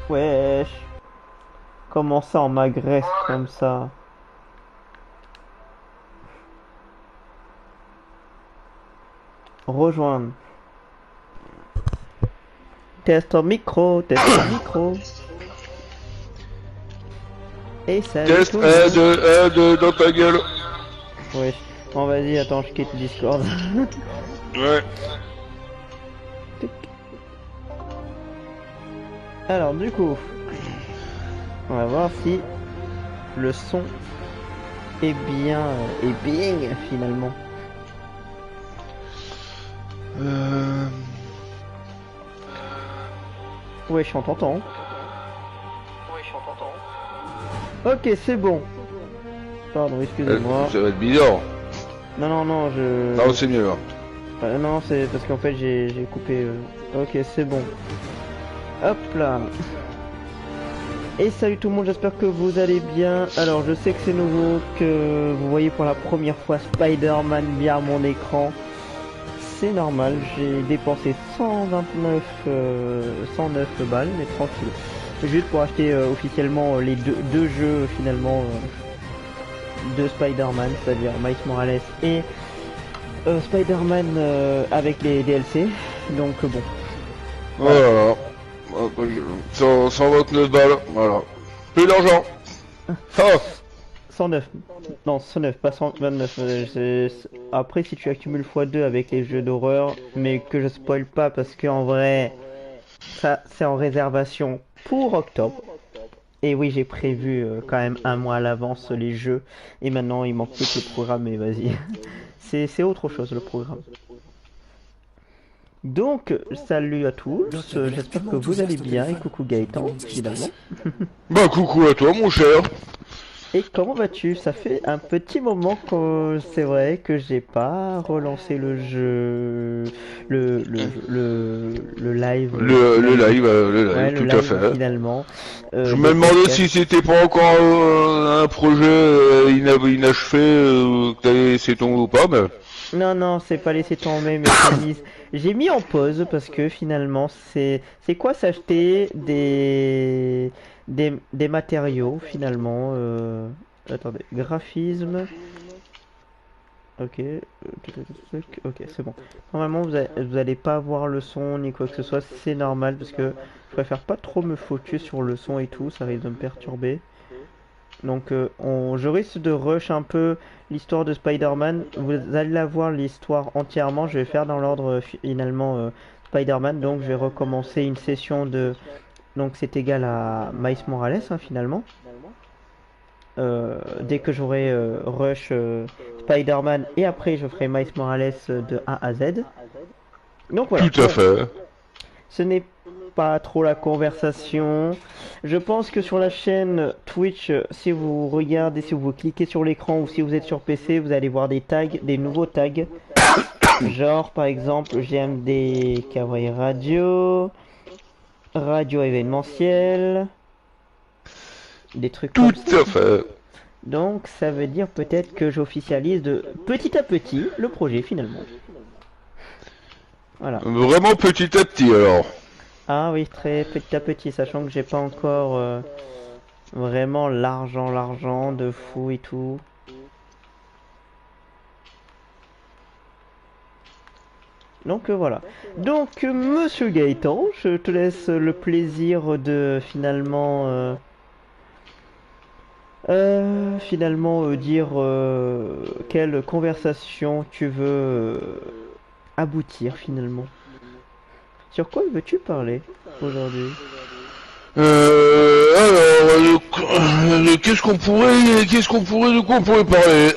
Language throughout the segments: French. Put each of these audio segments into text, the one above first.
Wesh. Comment ça on m'agresse comme ça? Rejoindre. Test au micro, test au micro. Et salut Test tout le monde. 1, 2, 1, 2, dans ta gueule. Wesh. Bon vas-y, attends, je quitte Discord. Ouais. Tic. Alors du coup, on va voir si le son est bien finalement. Wesh, on t'entend. Ok, c'est bon. Pardon, excusez-moi. Ça va être bizarre. Non, je... Non, c'est mieux là. non, c'est parce qu'en fait j'ai coupé... Ok, c'est bon. Hop là. Et salut tout le monde, j'espère que vous allez bien. Alors, je sais que c'est nouveau, que vous voyez pour la première fois Spider-Man bien à mon écran. C'est normal, j'ai dépensé 109 balles, mais tranquille. Juste pour acheter officiellement les deux jeux finalement de Spider-Man, c'est-à-dire Miles Morales et Spider-Man avec les DLC. Donc bon. Voilà. 129 balles, voilà. Plus d'argent. Ah 109. Non, 109, pas 129. Après, si tu accumules x2 avec les jeux d'horreur, mais que je spoil pas parce que en vrai, ça c'est en réservation pour octobre. Et oui, j'ai prévu quand même un mois à l'avance les jeux. Et maintenant, il manque plus que le programme, mais vas-y. C'est autre chose le programme. Donc, salut à tous, j'espère que vous allez bien et coucou Gaëtan, finalement. Bah coucou à toi mon cher. Et comment vas-tu? Ça fait un petit moment que c'est vrai que j'ai pas relancé le jeu, le live finalement. Le Ouais, live, le tout à live fait. finalement Je de me demandais podcast. si c'était pas encore un projet inachevé, que t'avais laissé tomber ou pas, mais... Non, c'est pas laissé tomber, mais j'ai mis en pause parce que finalement c'est quoi s'acheter des matériaux finalement. Attendez, graphisme. Ok, ok, c'est bon. Normalement, vous allez pas voir le son ni quoi que ce soit, c'est normal parce que je préfère pas trop me focus sur le son et tout, ça risque de me perturber. Donc, je risque de rush un peu l'histoire de Spider-Man. Vous allez la voir l'histoire entièrement. Je vais faire dans l'ordre finalement Spider-Man. Donc, je vais recommencer une session de. Donc, c'est égal à Miles Morales hein, finalement. Dès que j'aurai rush Spider-Man et après je ferai Miles Morales de A à Z. Donc voilà, Tout à fait. ce n'est pas trop la conversation. Je pense que sur la chaîne Twitch, si vous regardez, si vous cliquez sur l'écran ou si vous êtes sur PC, vous allez voir des tags, des nouveaux tags. Genre par exemple GMD Kawaii Radio, Radio événementiel, des trucs Tout comme ça. à fait. Donc ça veut dire peut-être que j'officialise de petit à petit le projet finalement. Voilà. Vraiment petit à petit alors. Ah oui, très petit à petit, sachant que j'ai pas encore vraiment l'argent de fou et tout. Donc voilà. Donc Monsieur Gaëtan, je te laisse le plaisir de finalement dire quelle conversation tu veux aboutir finalement. Sur quoi veux-tu parler aujourd'hui? De quoi on pourrait parler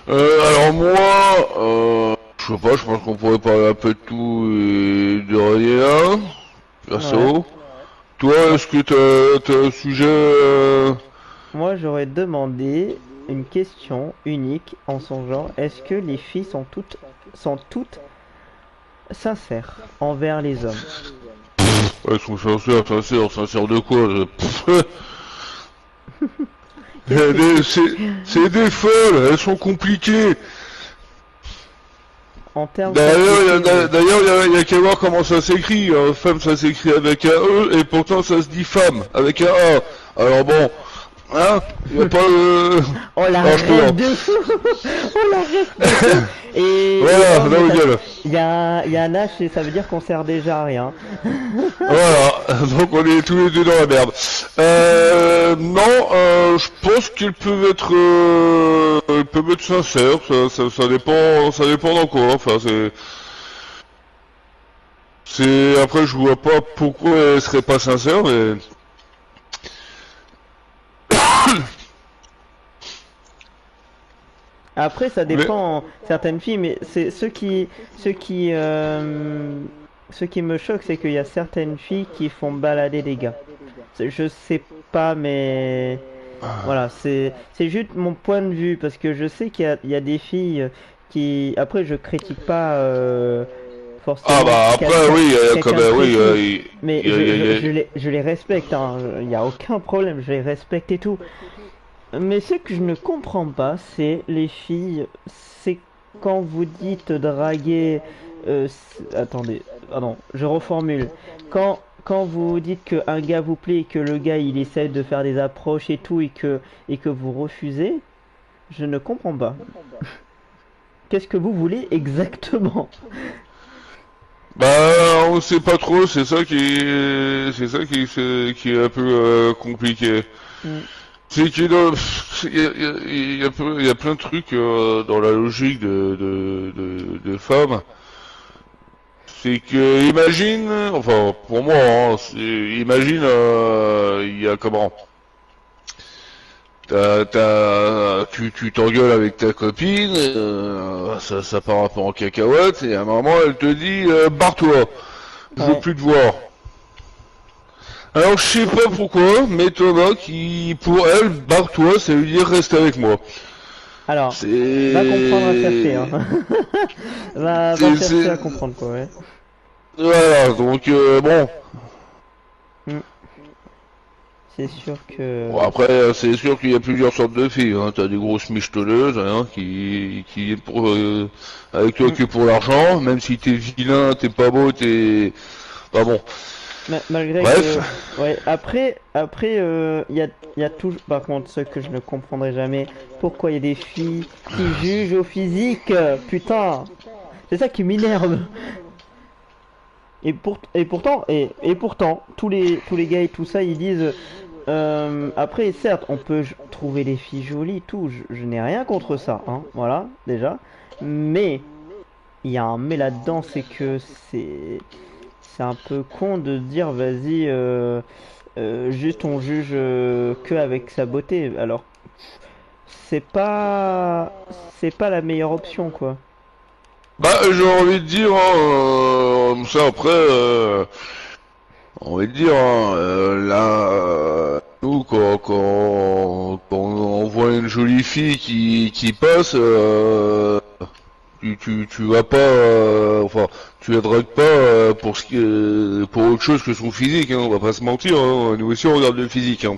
alors moi, je sais pas, je pense qu'on pourrait parler un peu de tout et de rien, Ouais. perso. Toi, Moi, est-ce que t'as un sujet moi j'aurais demandé une question unique en son genre. Est-ce que les filles sont toutes sincères envers les hommes? Ouais, elles sont sincères de quoi Qu'est-ce que tu... C'est des folles, elles sont compliquées. en termes D'ailleurs, société, oui. il y a qu'à voir comment ça s'écrit. Femme, ça s'écrit avec un E, et pourtant ça se dit femme, avec un A. Alors bon, hein, il y a pas Oh la Alors je rêve plaisante. de fou. Oh la rêve de fou. Et Voilà, oh là mais où ça, gueule. il y a un H et ça veut dire qu'on sert déjà à rien. Voilà, donc on est tous les deux dans la merde. Non, je pense qu'ils peuvent être sincères. Ça dépend dans quoi. Enfin, après je vois pas pourquoi elles seraient pas sincères, mais Après, ça mais dépend certaines filles, mais c'est ce qui me choque, c'est qu'il y a certaines filles qui font balader des gars. Je sais pas, mais voilà, c'est juste mon point de vue parce que je sais il y a des filles qui. Après, je critique pas ah forcément bah après oui, quelqu'un de oui, précis, mais y a- je les respecte. Hein, il n'y a aucun problème, je les respecte et tout. Mais ce que je ne comprends pas, c'est les filles, c'est quand vous dites draguer. Attendez, pardon, je reformule. Quand vous dites qu'un gars vous plaît et que le gars il essaie de faire des approches et tout et que vous refusez, je ne comprends pas. Qu'est-ce que vous voulez exactement? bah on sait pas trop. Qui est un peu compliqué. Hmm. C'est qu'il il y a plein de trucs dans la logique de femmes. C'est que imagine, enfin pour moi, hein, imagine il y a comment, tu t'engueules avec ta copine, ça part un peu en cacahuète et à un moment elle te dit barre-toi, je veux Ouais. plus te voir. Alors je sais pas pourquoi, mais Thomas qui pour elle barre-toi, ça veut dire reste avec moi. Alors, va comprendre à chercher, hein. C'est Va c'est chercher c'est- à comprendre quoi, ouais. voilà, donc bon. Hmm. C'est sûr que. Bon, après, c'est sûr qu'il y a plusieurs sortes de filles. Hein. T'as des grosses michetonneuses hein, qui est pour, avec toi Hmm. que pour l'argent. Même si t'es vilain, t'es pas beau, t'es... Bah bon. Malgré Bref. que, ouais, il y a toujours, par contre, ce que je ne comprendrai jamais, pourquoi il y a des filles qui jugent au physique, putain, c'est ça qui m'énerve. Et pourtant, tous les gars et tout ça, ils disent, après, certes, on peut trouver les filles jolies, tout, je n'ai rien contre ça, hein, voilà, déjà, mais, il y a un mais là-dedans, c'est que c'est un peu con de dire, vas-y, juste on juge que avec sa beauté. Alors, c'est pas, c'est pas la meilleure option, quoi. Bah, j'ai envie de dire, hein, ça après, envie de dire, hein, là, nous, quand on voit une jolie fille qui passe, tu vas pas, enfin, tu la dragues pas pour autre chose que son physique, hein, on va pas se mentir, hein, nous aussi on regarde le physique, hein.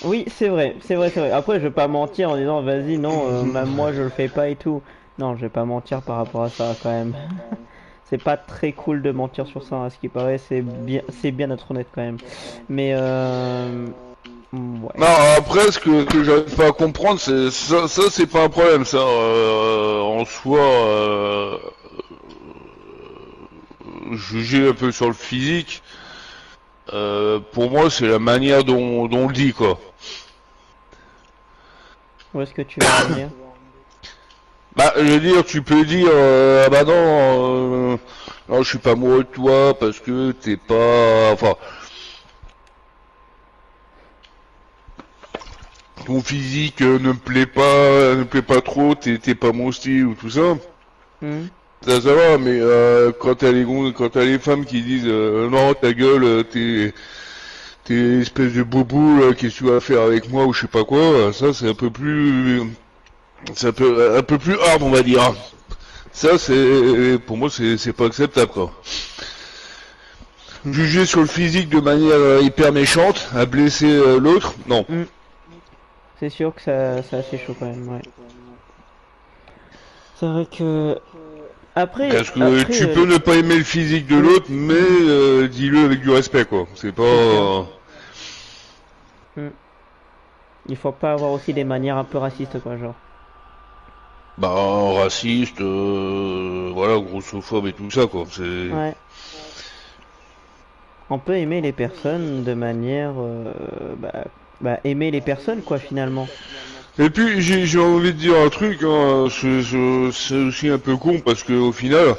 Oui, c'est vrai, c'est vrai, c'est vrai. Après, je vais pas mentir en disant, vas-y, non, même moi je le fais pas et tout. Non, je vais pas mentir par rapport à ça quand même. C'est pas très cool de mentir sur ça, à ce qui paraît, c'est bien d'être honnête quand même. Mais ouais. Non, après, que j'arrive pas à comprendre, c'est ça c'est pas un problème, ça, en soi, juger un peu sur le physique, pour moi, c'est la manière dont on le dit, quoi. Où est-ce que tu veux en venir? Bah, je veux dire, tu peux dire, ah bah non, non, je suis pas amoureux de toi parce que t'es pas, enfin, ton physique ne me plaît pas trop, t'es pas mon style ou tout ça. Hmm. Ça va, mais quand t'as les femmes qui disent, non, ta gueule, t'es espèce de bobo, qu'est-ce que tu vas faire avec moi ou je sais pas quoi, ça c'est un peu plus hard, on va dire. Ça, pour moi, c'est pas acceptable, quoi. Juger sur le physique de manière hyper méchante, à blesser l'autre, non. Hmm. C'est sûr que c'est assez chaud quand même, ouais. C'est vrai que Parce que tu peux ne pas aimer le physique de l'autre, mais dis-le avec du respect, quoi. C'est pas... Il faut pas avoir aussi des manières un peu racistes, quoi, genre. Bah, raciste, voilà, grossophobe et tout ça, quoi. C'est... Ouais. On peut aimer les personnes de manière... aimer les personnes, quoi, finalement. Et puis, j'ai envie de dire un truc, hein, c'est aussi un peu con, parce que au final,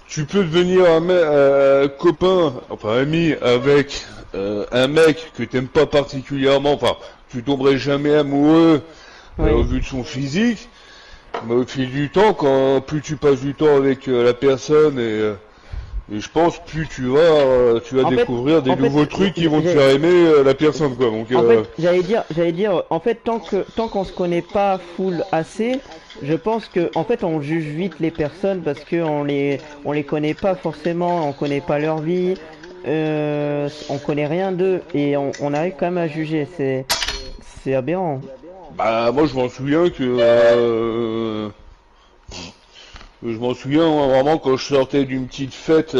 tu peux devenir un copain, enfin ami, avec un mec que t'aimes pas particulièrement, enfin, tu tomberais jamais amoureux au vu de son physique, mais au fil du temps, quand plus tu passes du temps avec la personne et je pense plus tu vas découvrir des nouveaux trucs qui vont te faire aimer la personne, quoi. Donc, en fait, j'allais dire, en fait, tant qu'on se connaît pas full assez, je pense que, en fait, on juge vite les personnes parce que on les connaît pas forcément, on connaît pas leur vie, on connaît rien d'eux et on arrive quand même à juger. C'est aberrant. Bah, moi, je m'en souviens je m'en souviens vraiment quand je sortais d'une petite fête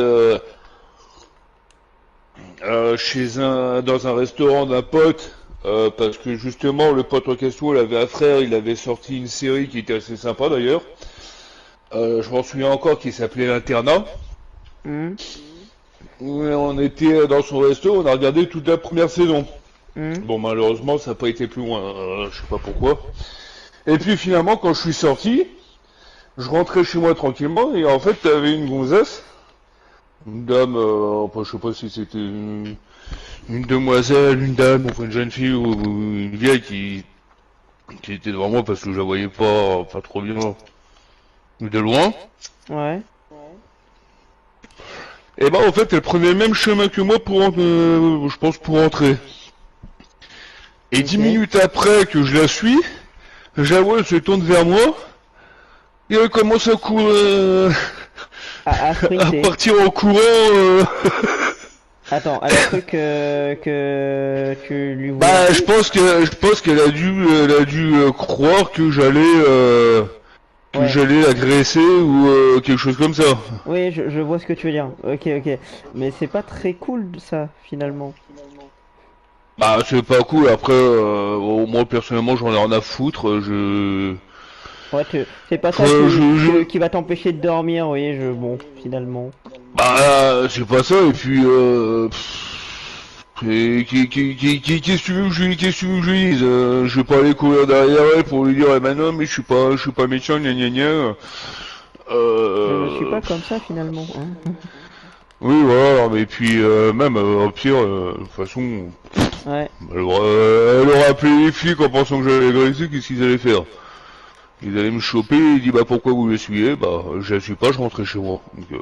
dans un restaurant d'un pote, parce que justement le pote en question, il avait un frère, il avait sorti une série qui était assez sympa d'ailleurs. Je m'en souviens encore qui s'appelait l'Internat. Hmm. On était dans son resto, on a regardé toute la première saison. Hmm. Bon, malheureusement, ça n'a pas été plus loin, je sais pas pourquoi. Et puis finalement, quand je suis sorti, je rentrais chez moi tranquillement et en fait, t'avais une gonzesse, une dame, enfin, je sais pas si c'était une demoiselle, une dame, enfin une jeune fille ou une vieille qui était devant moi parce que je la voyais pas trop bien de loin. Ouais. Et bah en fait, elle prenait le même chemin que moi je pense pour entrer. Et 10 minutes après que je la suis, j'avoue, elle se tourne vers moi et elle commence à courir, À à sprinter. partir en courant. Attends, elle a cru que tu lui voulais un Bah, coup? je pense elle a dû croire que Ouais. j'allais l'agresser ou quelque chose comme ça. Oui, je vois ce que tu veux dire. Ok, ok. Mais c'est pas très cool ça, finalement. Bah, c'est pas cool. Après, moi personnellement, j'en ai rien à foutre. Ouais, c'est pas ça qui va t'empêcher de dormir, oui, bon, finalement. Bah, c'est pas ça. Et puis, qu'est-ce que tu veux que qu'est-ce que tu veux que je lui dise? Je vais pas aller courir derrière elle pour lui dire, eh ben non, mais je suis pas méchant, gna gna gna. Je ne suis pas comme ça, finalement, hein. Oui, voilà, mais puis même au pire, de toute façon, Ouais. elle aurait appelé les flics en pensant que j'allais agresser, qu'est-ce qu'ils allaient faire? Ils allaient me choper, ils disent bah pourquoi vous l'essuyez? Bah je la suis pas, je rentrais chez moi. Donc,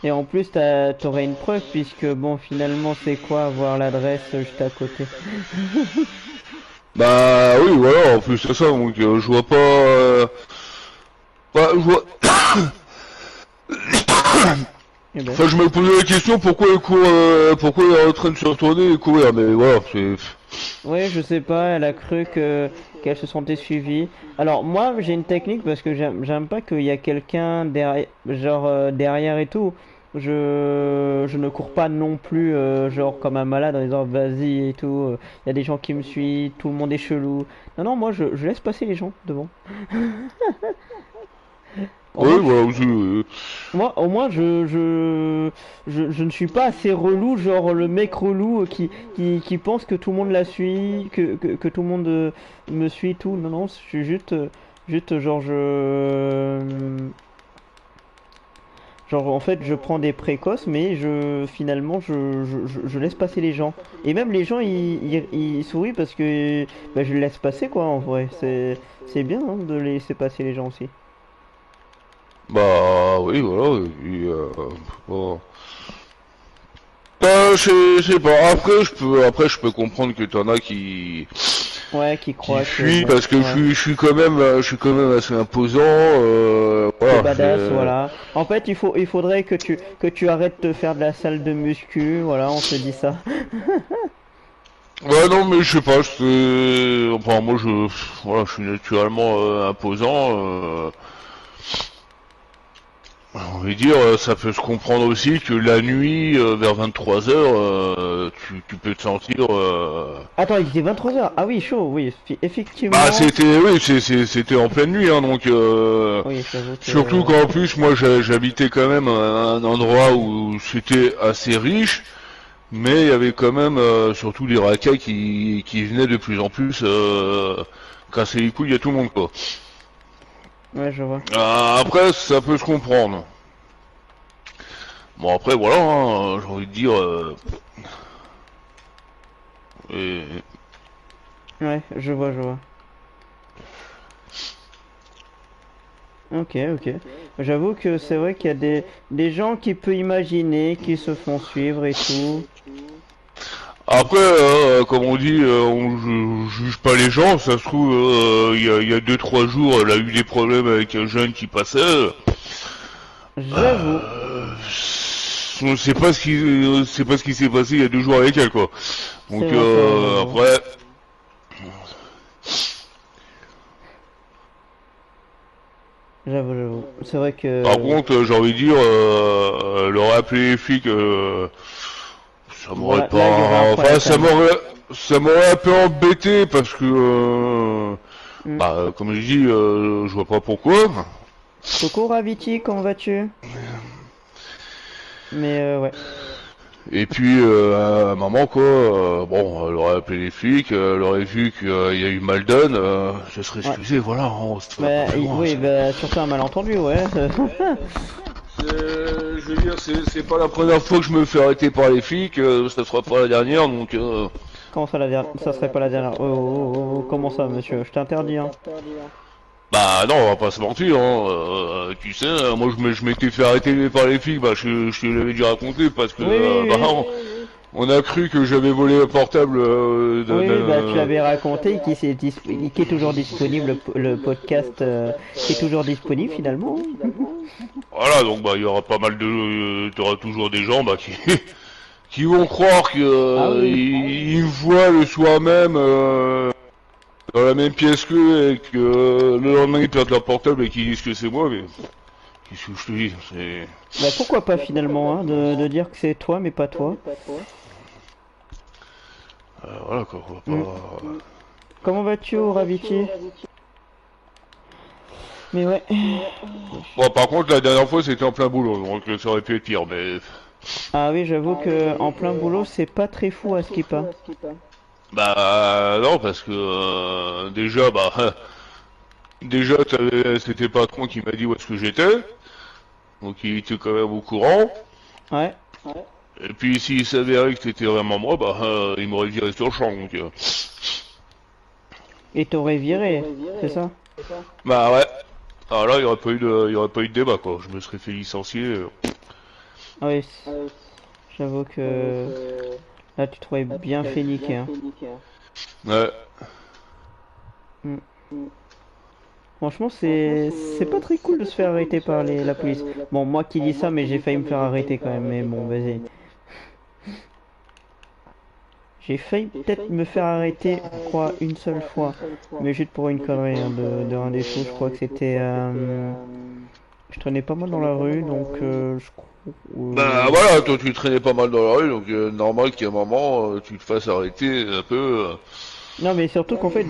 Et en plus, t'aurais une preuve, puisque, bon, finalement, c'est quoi avoir l'adresse juste à côté? bah oui, voilà, en plus c'est ça, donc je vois pas... bah, je vois... Eh ben. Enfin, je me posais la question pourquoi pourquoi elle est en train de se retourner et courir, mais voilà, c'est... Ouais, je sais pas, elle a cru qu'elle se sentait suivie. Alors moi, j'ai une technique parce que j'aime pas qu'il y a quelqu'un derrière, genre derrière et tout. Je ne cours pas non plus genre comme un malade en disant vas-y et tout. Il y a des gens qui me suivent, tout le monde est chelou. Non non, moi je laisse passer les gens devant. Au Ouais, moins, voilà, moi, au moins, je ne suis pas assez relou, genre le mec relou qui pense que tout le monde la suit, que tout le monde me suit, tout. Non, non, je suis juste genre, genre, en fait, je prends des précoces, mais finalement, je laisse passer les gens. Et même les gens, ils sourient parce que bah, je laisse passer, quoi, en vrai. C'est bien hein, de laisser passer les gens aussi. bah oui, voilà, et puis, bon. Je sais pas. Après, je peux comprendre que t'en as Ouais, qui qui croient que, fuient bon, parce que ouais. je suis quand même assez imposant. T'es Voilà. badass, voilà. En fait, il faudrait que tu arrêtes de faire de la salle de muscu, voilà, on se dit ça. Ouais, non, mais je sais pas. Enfin, moi, voilà, je suis naturellement imposant. On va dire, ça peut se comprendre aussi que la nuit, vers 23h, tu peux te sentir. Attends, il était 23 h. Ah oui, chaud, oui, Bah, effectivement. c'était, oui, c'était en pleine nuit, hein, donc. Oui, j'avoue Surtout que... qu'en plus, moi, j'habitais quand même à un endroit où c'était assez riche, mais il y avait quand même surtout des racailles qui venaient de plus en plus casser les couilles à tout le monde, quoi. Ouais, je vois. Après, ça peut se comprendre. Bon, après, voilà, hein, j'ai envie de dire. Et- Ouais, je vois, je vois. Ok, ok. J'avoue que c'est vrai qu'il y a des gens qui peuvent imaginer, qui se font suivre et tout. Après, comme on dit, juge pas les gens. Ça se trouve, il y a 2, 3 jours, elle a eu des problèmes avec un jeune qui passait. J'avoue. On ne sait pas ce qui s'est passé il y a 2 jours avec elle, quoi. Donc C'est vrai, j'avoue. après, J'avoue, j'avoue. C'est vrai par que... contre, j'ai envie de dire, leur appeler les flics, ça Bon, m'aurait là, il y aurait un pas, problème enfin, quand même. ça m'aurait un peu embêté parce que, Hmm. bah, comme je dis, je vois pas pourquoi. Coucou Raviti, comment vas-tu? Mais ouais. Et puis, à un moment, quoi, bon, elle aurait appelé les flics, elle aurait vu qu'il y a eu mal donne, se serait Ouais. excusé, voilà, on se va pas Bah, plus loin. oui, bah, surtout un malentendu, ouais. Je veux dire, c'est pas la première fois que je me fais arrêter par les flics, ça sera pas la dernière, donc. Comment ça, ça serait pas la dernière? Oh, oh, oh, oh, comment ça, monsieur? Je t'interdis, hein. Bah non, on va pas se mentir, hein. Tu sais, moi je m'étais fait arrêter par les flics, bah je te l'avais déjà raconté parce que Oui, oui, bah oui. on a cru que j'avais volé un portable Oui, bah tu l'avais raconté, qui est toujours disponible, le podcast qui est toujours disponible finalement. voilà, donc bah il y aura pas mal de, t'auras toujours des gens bah qui qui vont croire que Ah oui, ils me voient le soir même dans la même pièce qu'eux et que le lendemain ils perdent leur portable et qu'ils disent que c'est moi, mais qu'est-ce que je te dis, c'est bah pourquoi pas finalement, hein, de dire que c'est toi mais pas toi. voilà quoi, on va Hmm. pas. Comment vas-tu, Raviti? Mais ouais. Bon, par contre, la dernière fois, c'était en plein boulot, donc ça aurait pu être pire, mais... Ah oui, j'avoue que en plein boulot, c'est pas très fou à Skipa. Bah, non, parce que, déjà, bah, déjà, c'était le patron qui m'a dit où est-ce que j'étais, donc il était quand même au courant, Ouais. et puis s'il s'avérait que c'était vraiment moi, bah, il m'aurait viré sur le champ, donc... Et t'aurais viré, c'est ça? Bah ouais, alors là, il y aurait pas eu de débat, quoi, je me serais fait licencier, Ah oui, j'avoue que là tu t'aurais bien fait niquer, hein. ouais. Hmm. Franchement, c'est pas très cool de se faire arrêter par la police. Bon, moi qui dis ça, mais j'ai failli me faire arrêter quand même. Mais bon, vas-y. J'ai failli peut-être me faire arrêter, je crois, une seule fois. Mais juste pour une connerie hein, de un des fous. Je crois que c'était... je traînais pas mal dans la rue, donc je crois... Bah voilà, toi tu traînais pas mal dans la rue, donc normal qu'à un moment, tu te fasses arrêter un peu... Non, mais surtout qu'en fait,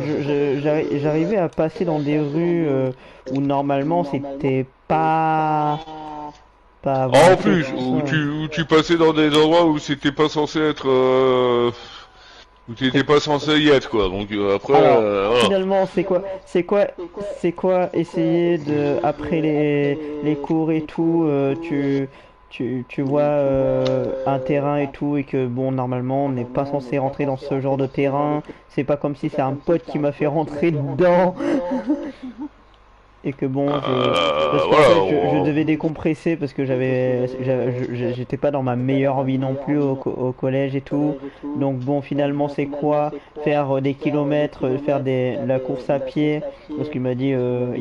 j'arrivais à passer dans des rues où normalement c'était pas En avancé plus, tout ça. où tu passais dans des endroits où c'était pas censé être, où t'étais pas censé y être, quoi. Donc après, Alors, voilà. finalement, c'est quoi essayer de, après les cours et tout, tu vois un terrain et tout, et que bon, normalement, on n'est pas censé rentrer dans ce genre de terrain. C'est pas comme si c'est un pote qui m'a fait rentrer dedans. Et que bon, parce qu'en Voilà. fait, je devais décompresser parce que j'étais pas dans ma meilleure vie non plus au collège et tout. Donc bon, finalement, c'est quoi? Faire des kilomètres, faire la course à pied. Parce qu'il m'a dit, il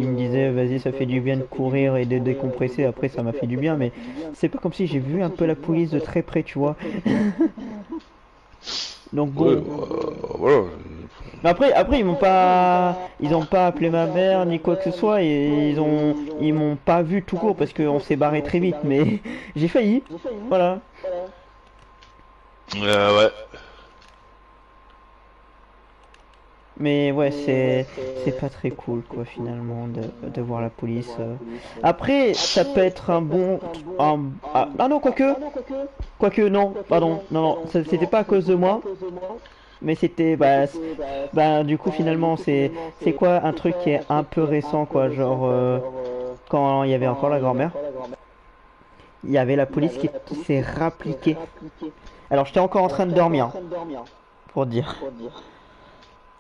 me disait, vas-y, ça fait du bien de courir et de décompresser. Après, ça m'a fait du bien, mais c'est pas comme si j'ai vu un peu la police de très près, tu vois. Donc Ouais, bon, voilà. Mais après ils ont pas appelé ma mère ni quoi que ce soit et ils m'ont pas vu tout court parce qu'on s'est barré très vite. Mais j'ai failli. Voilà. Ouais. Mais ouais, c'est pas très cool quoi finalement de voir la police. Après, ça peut être un bon ah non quoique non, pardon, non, c'était pas à cause de moi, mais c'était bah du coup finalement c'est quoi un truc qui est un peu récent quoi, genre quand il y avait encore la grand-mère, il y avait la police qui s'est rappliquée. Alors j'étais encore en train de dormir pour dire.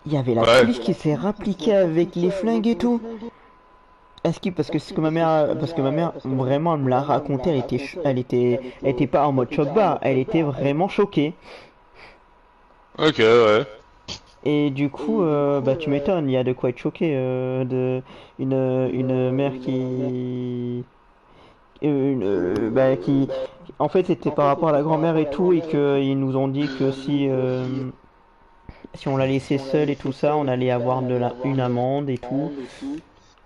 Il y avait la Ouais. police qui s'est rappliquée avec les flingues et tout. Est-ce que parce que ce que ma mère vraiment elle me l'a raconté, elle était pas en mode choc bar, elle était vraiment choquée. Ok, ouais. Et du coup, bah tu m'étonnes, il y a de quoi être choqué de une mère qui en fait c'était par rapport à la grand-mère et tout et que ils nous ont dit que si on la laissait seule et tout ça, on allait avoir une amende et tout.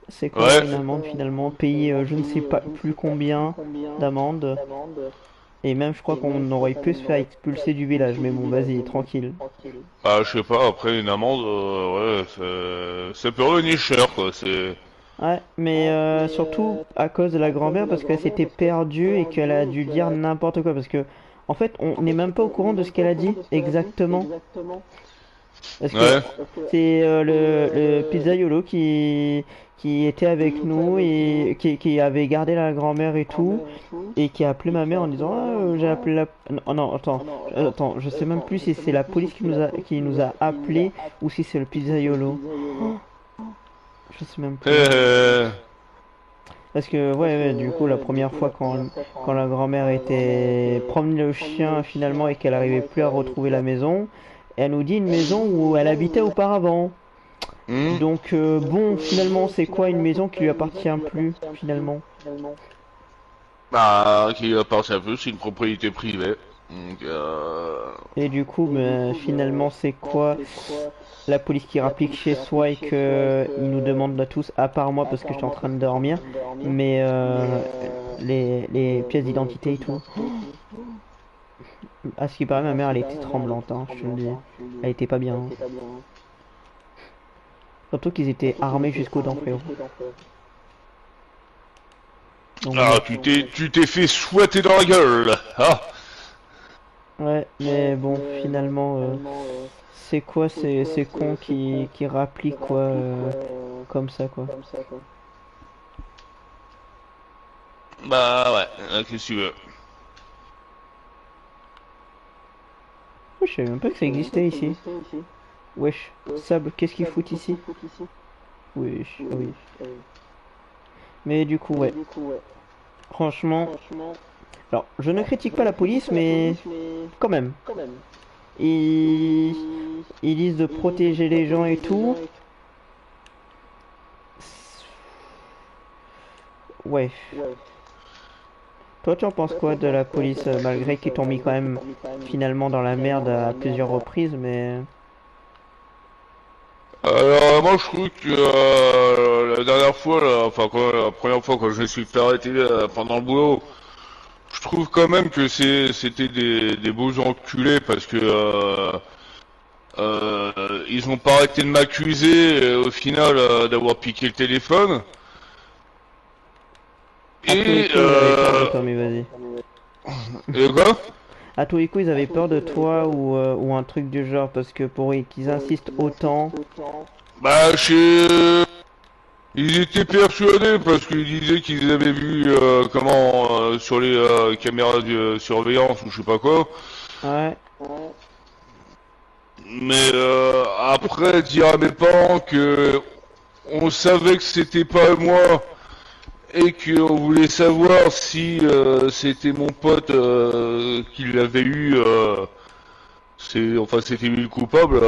C'est quoi Ouais. une amende finalement? Payer je ne sais pas plus combien d'amende. Et même je crois qu'on aurait pu se faire expulser du village. Mais bon, vas-y, tranquille. Bah, je sais pas, après une amende, ouais, c'est peut revenir cher, quoi, c'est... Ouais, mais surtout à cause de la grand-mère parce qu'elle s'était perdue et qu'elle a dû dire n'importe quoi. Parce que, en fait, on n'est même pas au courant de ce qu'elle a dit exactement. Parce que Ouais. c'est le pizzaiolo qui était avec nous et qui avait gardé la grand-mère et tout. Et qui a appelé ma mère en disant ah, j'ai appelé la oh, non attends je sais même plus si c'est la police qui nous a appelé ou si c'est le pizzaiolo. Oh, je sais même plus Euh, parce que ouais, du coup la première fois quand la grand-mère était promener le chien finalement et qu'elle arrivait plus à retrouver la maison, elle nous dit une maison où elle habitait auparavant. hmm. Donc bon finalement c'est quoi une maison qui lui appartient plus finalement. Bah, qui appartient un peu, c'est une propriété privée. Donc, Et du coup, ben, finalement, c'est quoi la police qui rapplique chez soi et que il nous demande à tous, à part moi parce que je suis en train de dormir, mais les pièces d'identité et tout. À ce qui paraît, ma mère, elle était tremblante, hein, je te le dis. Elle était pas bien, hein. Surtout qu'ils étaient armés jusqu'aux dents, frérot. Donc Ah, bon. tu t'es fait souhaiter dans la gueule. Ah. Ouais, mais bon, finalement, c'est quoi ces cons qui rappliquent quoi comme ça, quoi. Bah ouais, qu'est-ce que tu veux. Oh, je savais même pas que ça existait ici. Wesh, Sable, qu'est-ce qu'ils foutent ici? Wesh, ah oui. Mais du coup, ouais. Franchement, alors, je ne critique pas la police, mais quand même. Ils, ils disent de protéger les gens et tout. Ouais. Toi, tu en penses quoi de la police, malgré qu'ils t'ont mis quand même finalement dans la merde à plusieurs reprises, mais... Alors moi je trouve que la dernière fois, là, enfin la première fois quand je me suis fait arrêter pendant le boulot, je trouve quand même que c'était des beaux enculés parce que ils ont pas arrêté de m'accuser au final d'avoir piqué le téléphone. À tous les Et coups, ils avaient peur de toi, mais vas-y. et quoi? À tous les coups, ils avaient peur de toi ou un truc du genre, parce que pour qu'ils insistent autant... Bah ils étaient persuadés parce qu'ils disaient qu'ils avaient vu sur les caméras de surveillance ou je sais pas quoi. Ouais. Mais après dire à mes parents que on savait que c'était pas moi et qu'on voulait savoir si c'était mon pote qui l'avait eu, c'était lui le coupable.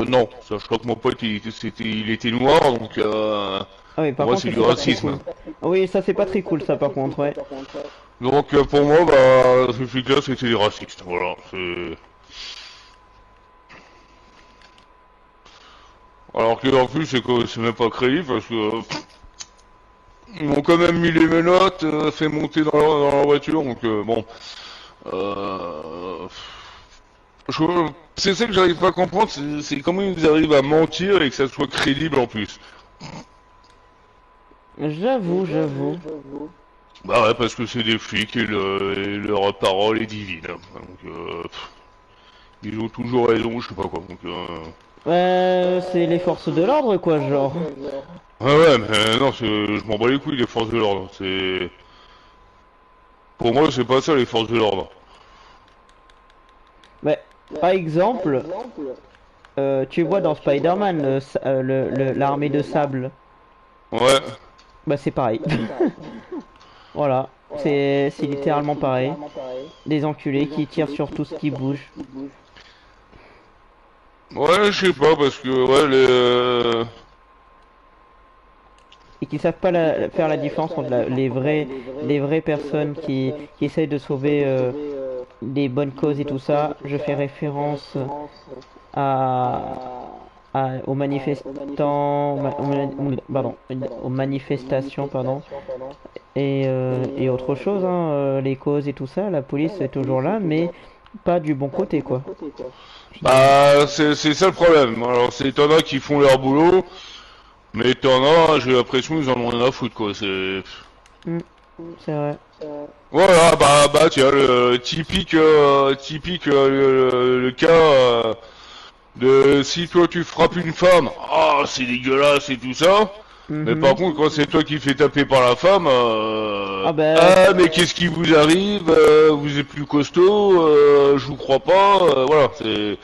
Non, sachant que mon pote il était noir donc Ah oui, pour par moi contre, c'est ça du c'est pas très racisme. cool. Ah oui, ça c'est pas très cool, ça par contre, ouais. Donc pour moi bah je suis clair c'était des racistes. Voilà, c'est Alors que en plus c'est même pas crédible parce que ils m'ont quand même mis les menottes, fait monter dans la voiture, donc bon. Euh, c'est ça que j'arrive pas à comprendre, c'est comment ils arrivent à mentir et que ça soit crédible en plus. J'avoue. Bah ouais, parce que c'est des flics et leur parole est divine. Donc, ils ont toujours raison, je sais pas quoi. Donc, C'est les forces de l'ordre, quoi, genre. ah ouais, mais non, je m'en bats les couilles, les forces de l'ordre. Pour moi, c'est pas ça, les forces de l'ordre. Mais, par exemple, tu vois dans Spider-Man, l'armée de sable. Ouais. Bah, c'est pareil. Voilà. C'est littéralement pareil. Des enculés qui tirent sur tout ce qui bouge. Ouais, je sais pas, parce que, ouais, Et qui savent pas faire la différence entre les vraies personnes qui essayent de sauver des bonnes causes et tout ça. Je fais référence à, aux manifestants, pardon, aux manifestations, pardon, et autre chose, hein, les causes et tout ça. La police est toujours là, mais pas du bon côté, quoi. Finalement. bah, c'est ça le problème. Alors, t'en as qui font leur boulot, mais t'en as, j'ai l'impression qu'ils en ont rien à foutre, quoi. Hmm, c'est vrai. Voilà, bah, tiens, le typique, le cas, de si toi tu frappes une femme, ah, c'est dégueulasse et tout ça. Mais par Mhm. contre, quand c'est toi qui fais taper par la femme, Ah ben, ah, mais qu'est-ce qui vous arrive? Vous êtes plus costaud, je vous crois pas. Voilà, j'ai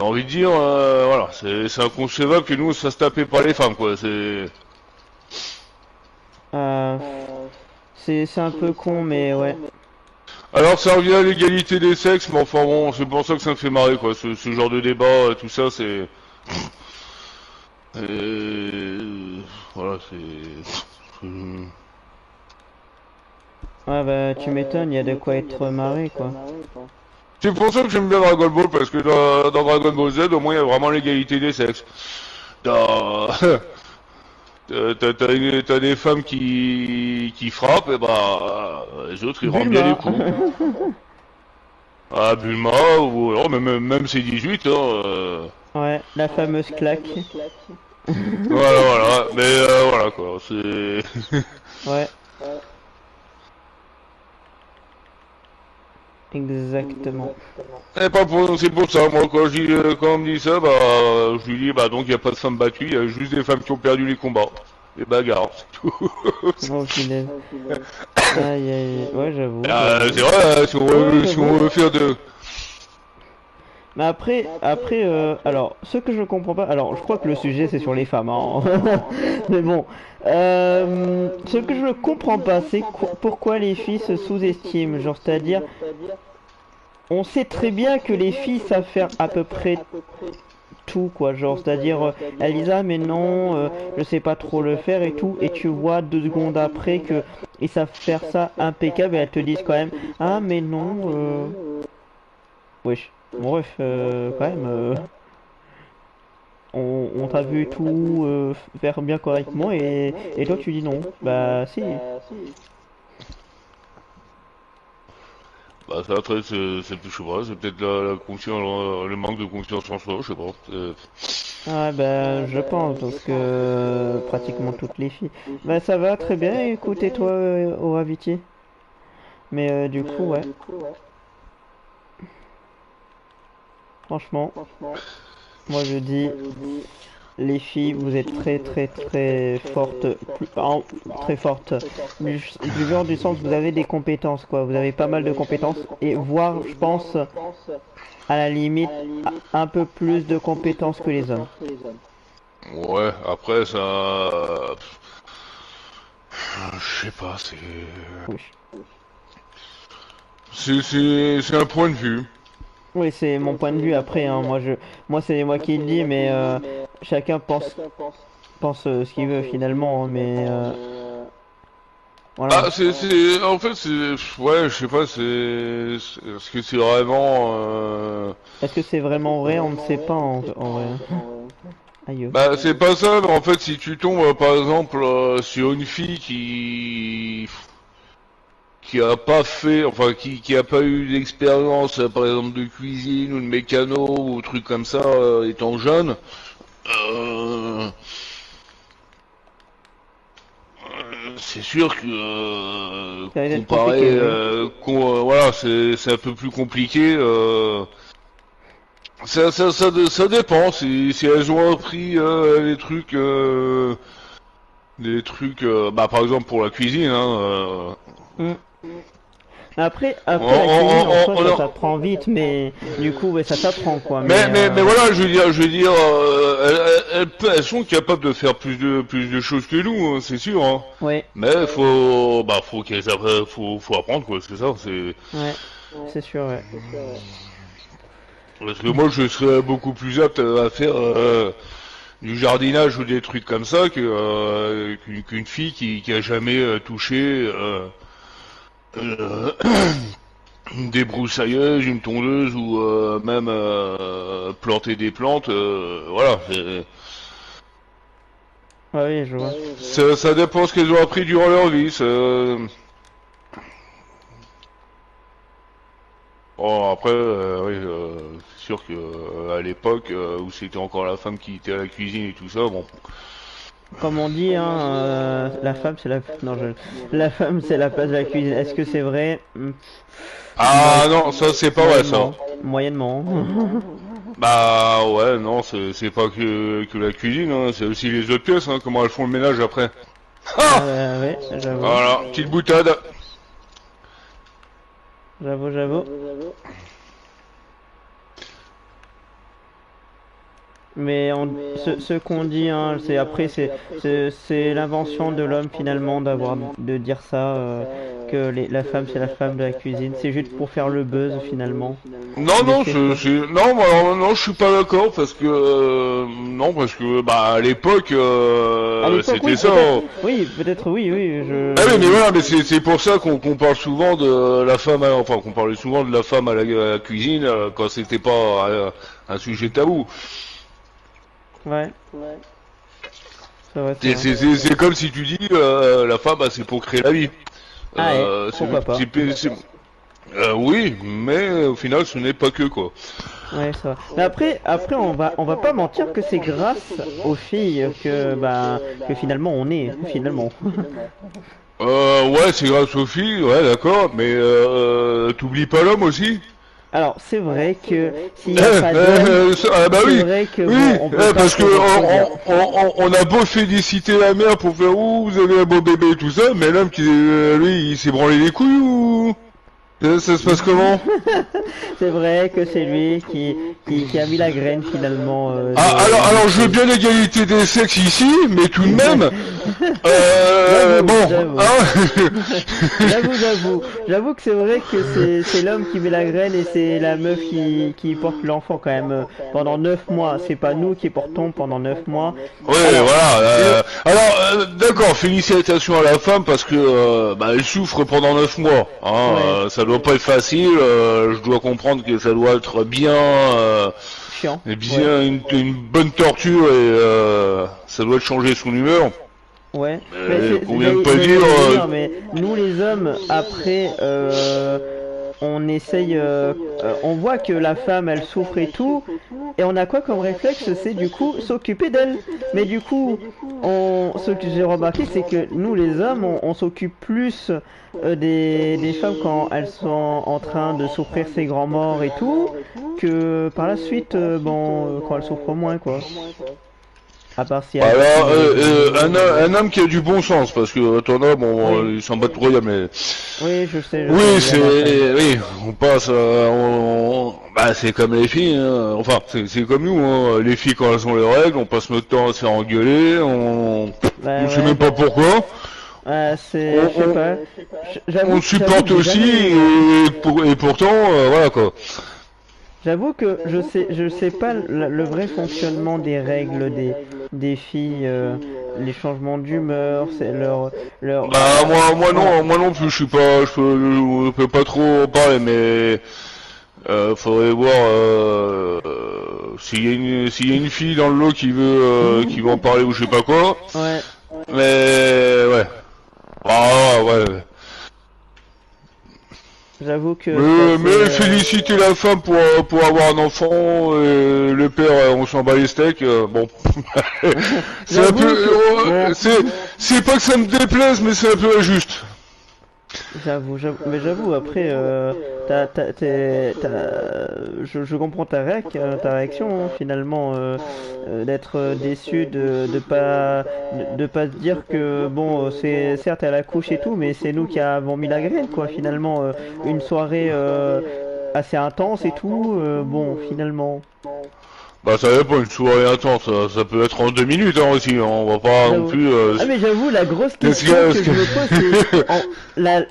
envie de dire, voilà, c'est inconcevable que nous on se fasse taper par les femmes, quoi. euh, c'est un peu con, mais ouais. Alors ça revient à l'égalité des sexes, mais enfin bon, c'est pour ça que ça me fait marrer, quoi. Ce genre de débat, tout ça, voilà, Ouais, bah, tu m'étonnes, il y a de quoi être marré, quoi. c'est pour ça que j'aime bien Dragon Ball, parce que dans Dragon Ball Z, au moins, il y a vraiment l'égalité des sexes. T'as t'as des femmes qui frappent, et bah, les autres, ils rendent bien les Bulma! coups. Ah, Bulma, ou alors, même C18, hein. Ouais, la fameuse claque. Voilà. Mais voilà, quoi. Ouais, exactement. Et pas pour, c'est pour ça, moi, quand on me dit ça, bah, je lui dis, bah, donc, il n'y a pas de femmes battues, il y a juste des femmes qui ont perdu les combats. Les bagarres, c'est tout. Oh, punaise. Aïe. Ouais, C'est j'avoue. vrai, Ouais, si on j'avoue. veut faire de... Mais après, alors, ce que je comprends pas, alors, je crois que le sujet c'est sur les femmes, hein. Mais bon, ce que je comprends pas, c'est pourquoi les filles se sous-estiment, genre, c'est-à-dire, on sait très bien que les filles savent faire à peu près tout, quoi, genre, c'est-à-dire, Elisa, mais non, je sais pas trop le faire et tout, et tu vois 2 secondes après que ils savent faire ça impeccable et elles te disent quand même, ah, mais non, wesh. Bon, bref, quand même, on t'a vu tout faire bien correctement et toi tu dis non. Bah si. Bah, ça, après, je sais pas, c'est peut-être la confiance, le manque de confiance en soi, je sais pas. Ah bah je pense parce que pratiquement toutes les filles. Bah ça va très bien, écoutez toi au Aviti. Mais du coup ouais, franchement, moi je dis les filles vous êtes très fortes, très fortes. Du genre du sens vous avez des compétences quoi, vous avez pas mal de compétences et voire je pense à la limite un peu plus de compétences que les hommes. Ouais, après, ça... je sais pas, Oui. c'est un point de vue. Oui, c'est mon point de vue après, hein. Moi c'est moi qui le dis, mais chacun pense ce qu'il veut finalement, hein. Mais voilà. Ah, en fait, ouais, je sais pas, est-ce que c'est vraiment, Est-ce que c'est vraiment vrai? On ne sait pas en vrai. Aïe. Bah, c'est pas ça, mais en fait, si tu tombes, par exemple, sur une fille qui a pas fait, enfin, qui a pas eu d'expérience, par exemple, de cuisine ou de mécano ou trucs comme ça, étant jeune, euh, c'est sûr que Ça va être comparé, compliqué, oui. voilà, c'est un peu plus compliqué. Ça dépend. Si elles ont appris des trucs, bah par exemple pour la cuisine, hein. Hmm. Après la cuisine en soi, ça s'apprend vite, mais du coup, ouais, ça s'apprend quoi. Mais voilà, je veux dire, elles sont capables de faire plus de choses que nous, hein, c'est sûr. Hein. ouais, Mais faut apprendre quoi, c'est ça. C'est ouais, c'est sûr, ouais. parce que moi, je serais beaucoup plus apte à faire du jardinage ou des trucs comme ça qu'une fille qui a jamais touché euh, une débroussailleuse, une tondeuse ou même planter des plantes. Voilà. Ouais, oui, je vois. Ça dépend ce qu'elles ont appris durant leur vie. Bon, après, oui, c'est sûr que à l'époque où c'était encore la femme qui était à la cuisine et tout ça, bon. Comme on dit, hein, la femme c'est la non, la femme c'est la place de la cuisine. Est-ce que c'est vrai? Ah non, ça c'est pas vrai ça. Moyennement, moyennement. Bah ouais, non, c'est pas que la cuisine, hein, c'est aussi les autres pièces, hein, comment elles font le ménage après. Ah Ah bah, ouais, j'avoue, voilà, petite boutade. j'avoue. Mais ce qu'on dit, hein, c'est après, c'est l'invention de l'homme finalement de dire ça, que la femme c'est la femme de la cuisine. C'est juste pour faire le buzz finalement. Non, non, D'essayer de... non, bah, alors, non, je suis pas d'accord parce que non, parce que bah à l'époque À l'époque, c'était oui, ça. peut-être. Hein. Oui, peut-être, oui. Ah oui, mais voilà, mais c'est pour ça qu'on parle souvent de la femme, enfin qu'on parlait souvent de la femme à la cuisine quand c'était pas un sujet tabou. Ouais, c'est vrai. C'est comme si tu dis la femme, bah, c'est pour créer la vie. Ah, ouais, Euh, c'est, pourquoi pas. oui, mais au final, ce n'est pas que quoi. Ouais, ça va. Mais après, on va pas mentir que c'est grâce aux filles que finalement on est, finalement. Ouais, c'est grâce aux filles, ouais, d'accord, mais t'oublies pas l'homme aussi? Alors, c'est vrai que s'il n'y a pas d'homme, Ah bah c'est oui, vrai que oui, bon, on peut pas parce se que reproduire. on a beau féliciter la mère pour faire ouh vous avez un beau bébé et tout ça, mais l'homme qui lui il s'est branlé les couilles ou ça se passe comment? C'est vrai que c'est lui qui a mis la graine finalement Ah, de alors je veux choses. bien l'égalité des sexes ici, mais tout de même, bon, J'avoue. hein, J'avoue que c'est vrai que c'est l'homme qui met la graine et c'est la meuf qui porte l'enfant quand même pendant 9 mois. C'est pas nous qui portons pendant 9 mois. oui, Alors, voilà. le, Alors, d'accord, félicitations à la femme parce que bah, elle souffre pendant 9 mois. Hein, ouais, ça doit pas être facile. Je dois comprendre que ça doit être chiant, ouais. bien une bonne torture et ça doit te changer son humeur. Ouais, mais Mais qu'on vient de pas dire. j'allais venir, mais nous les hommes, après, on essaye, on voit que la femme, elle souffre et tout, et on a quoi comme réflexe? C'est du coup s'occuper d'elle. Mais du coup, ce que j'ai remarqué, c'est que nous les hommes, on s'occupe plus des femmes quand elles sont en train de souffrir ces grands morts et tout, que par la suite, quand elles souffrent moins, quoi. À part si elles Alors, sont décédées. un homme qui a du bon sens, parce que ton homme, Oui, il s'en bat de rien, mais oui, je sais, oui, il y en a quand même. oui, on passe, bah, c'est comme les filles, hein. Enfin, c'est comme nous, hein. Les filles quand elles ont les règles, on passe notre temps à se faire engueuler, on Bah sait ouais, même pas pourquoi, c'est, on, je sais on, pas. on le J'avoue supporte que j'ai aussi, jamais, et pourtant, voilà quoi. j'avoue que je sais pas le vrai fonctionnement des règles des filles, les changements d'humeur, c'est Bah, voilà. moi non plus, je peux pas trop en parler, mais faudrait voir. s'il y a une fille dans le lot qui veut en parler ou je sais pas quoi. Ouais. Mais ouais. Ah ouais. J'avoue que Mais féliciter la femme pour avoir un enfant, et le père, on s'en bat les steaks, bon. C'est un peu, bon. c'est pas que ça me déplaise, mais c'est un peu injuste. Mais j'avoue, après, je comprends ta réaction, hein, finalement, d'être déçu de pas se dire que, bon, c'est certes elle accouche et tout, mais c'est nous qui avons mis la graine, quoi, finalement, une soirée assez intense et tout, bon, finalement. Bah ça dépend, une soirée intense, ça peut être en 2 minutes hein, aussi, on va pas non J'avoue. plus... Ah mais j'avoue, la grosse Qu'est-ce question que qu'il je me pose, y a,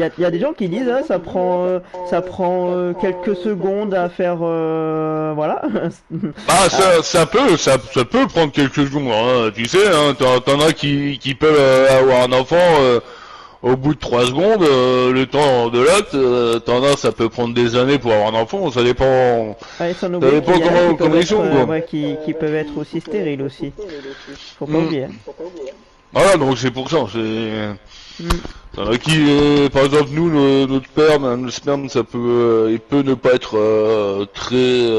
c'est y a des gens qui disent ah, ça prend quelques secondes à faire voilà. Bah Ah, ça peut prendre quelques secondes, hein, tu sais, hein, t'en as qui peuvent avoir un enfant au bout de 3 secondes, le temps de l'acte, t'en as ça peut prendre des années pour avoir un enfant, ouais, sans ça oublier dépend qu'il y en a qui peuvent comment ils être sont quoi. ouais, qui peuvent être aussi stériles aussi. Faut pas Hmm. oublier. Voilà donc c'est pour ça, c'est... Hmm. T'en as qui, par exemple nous, notre sperme, le sperme ça peut, il peut ne pas être très...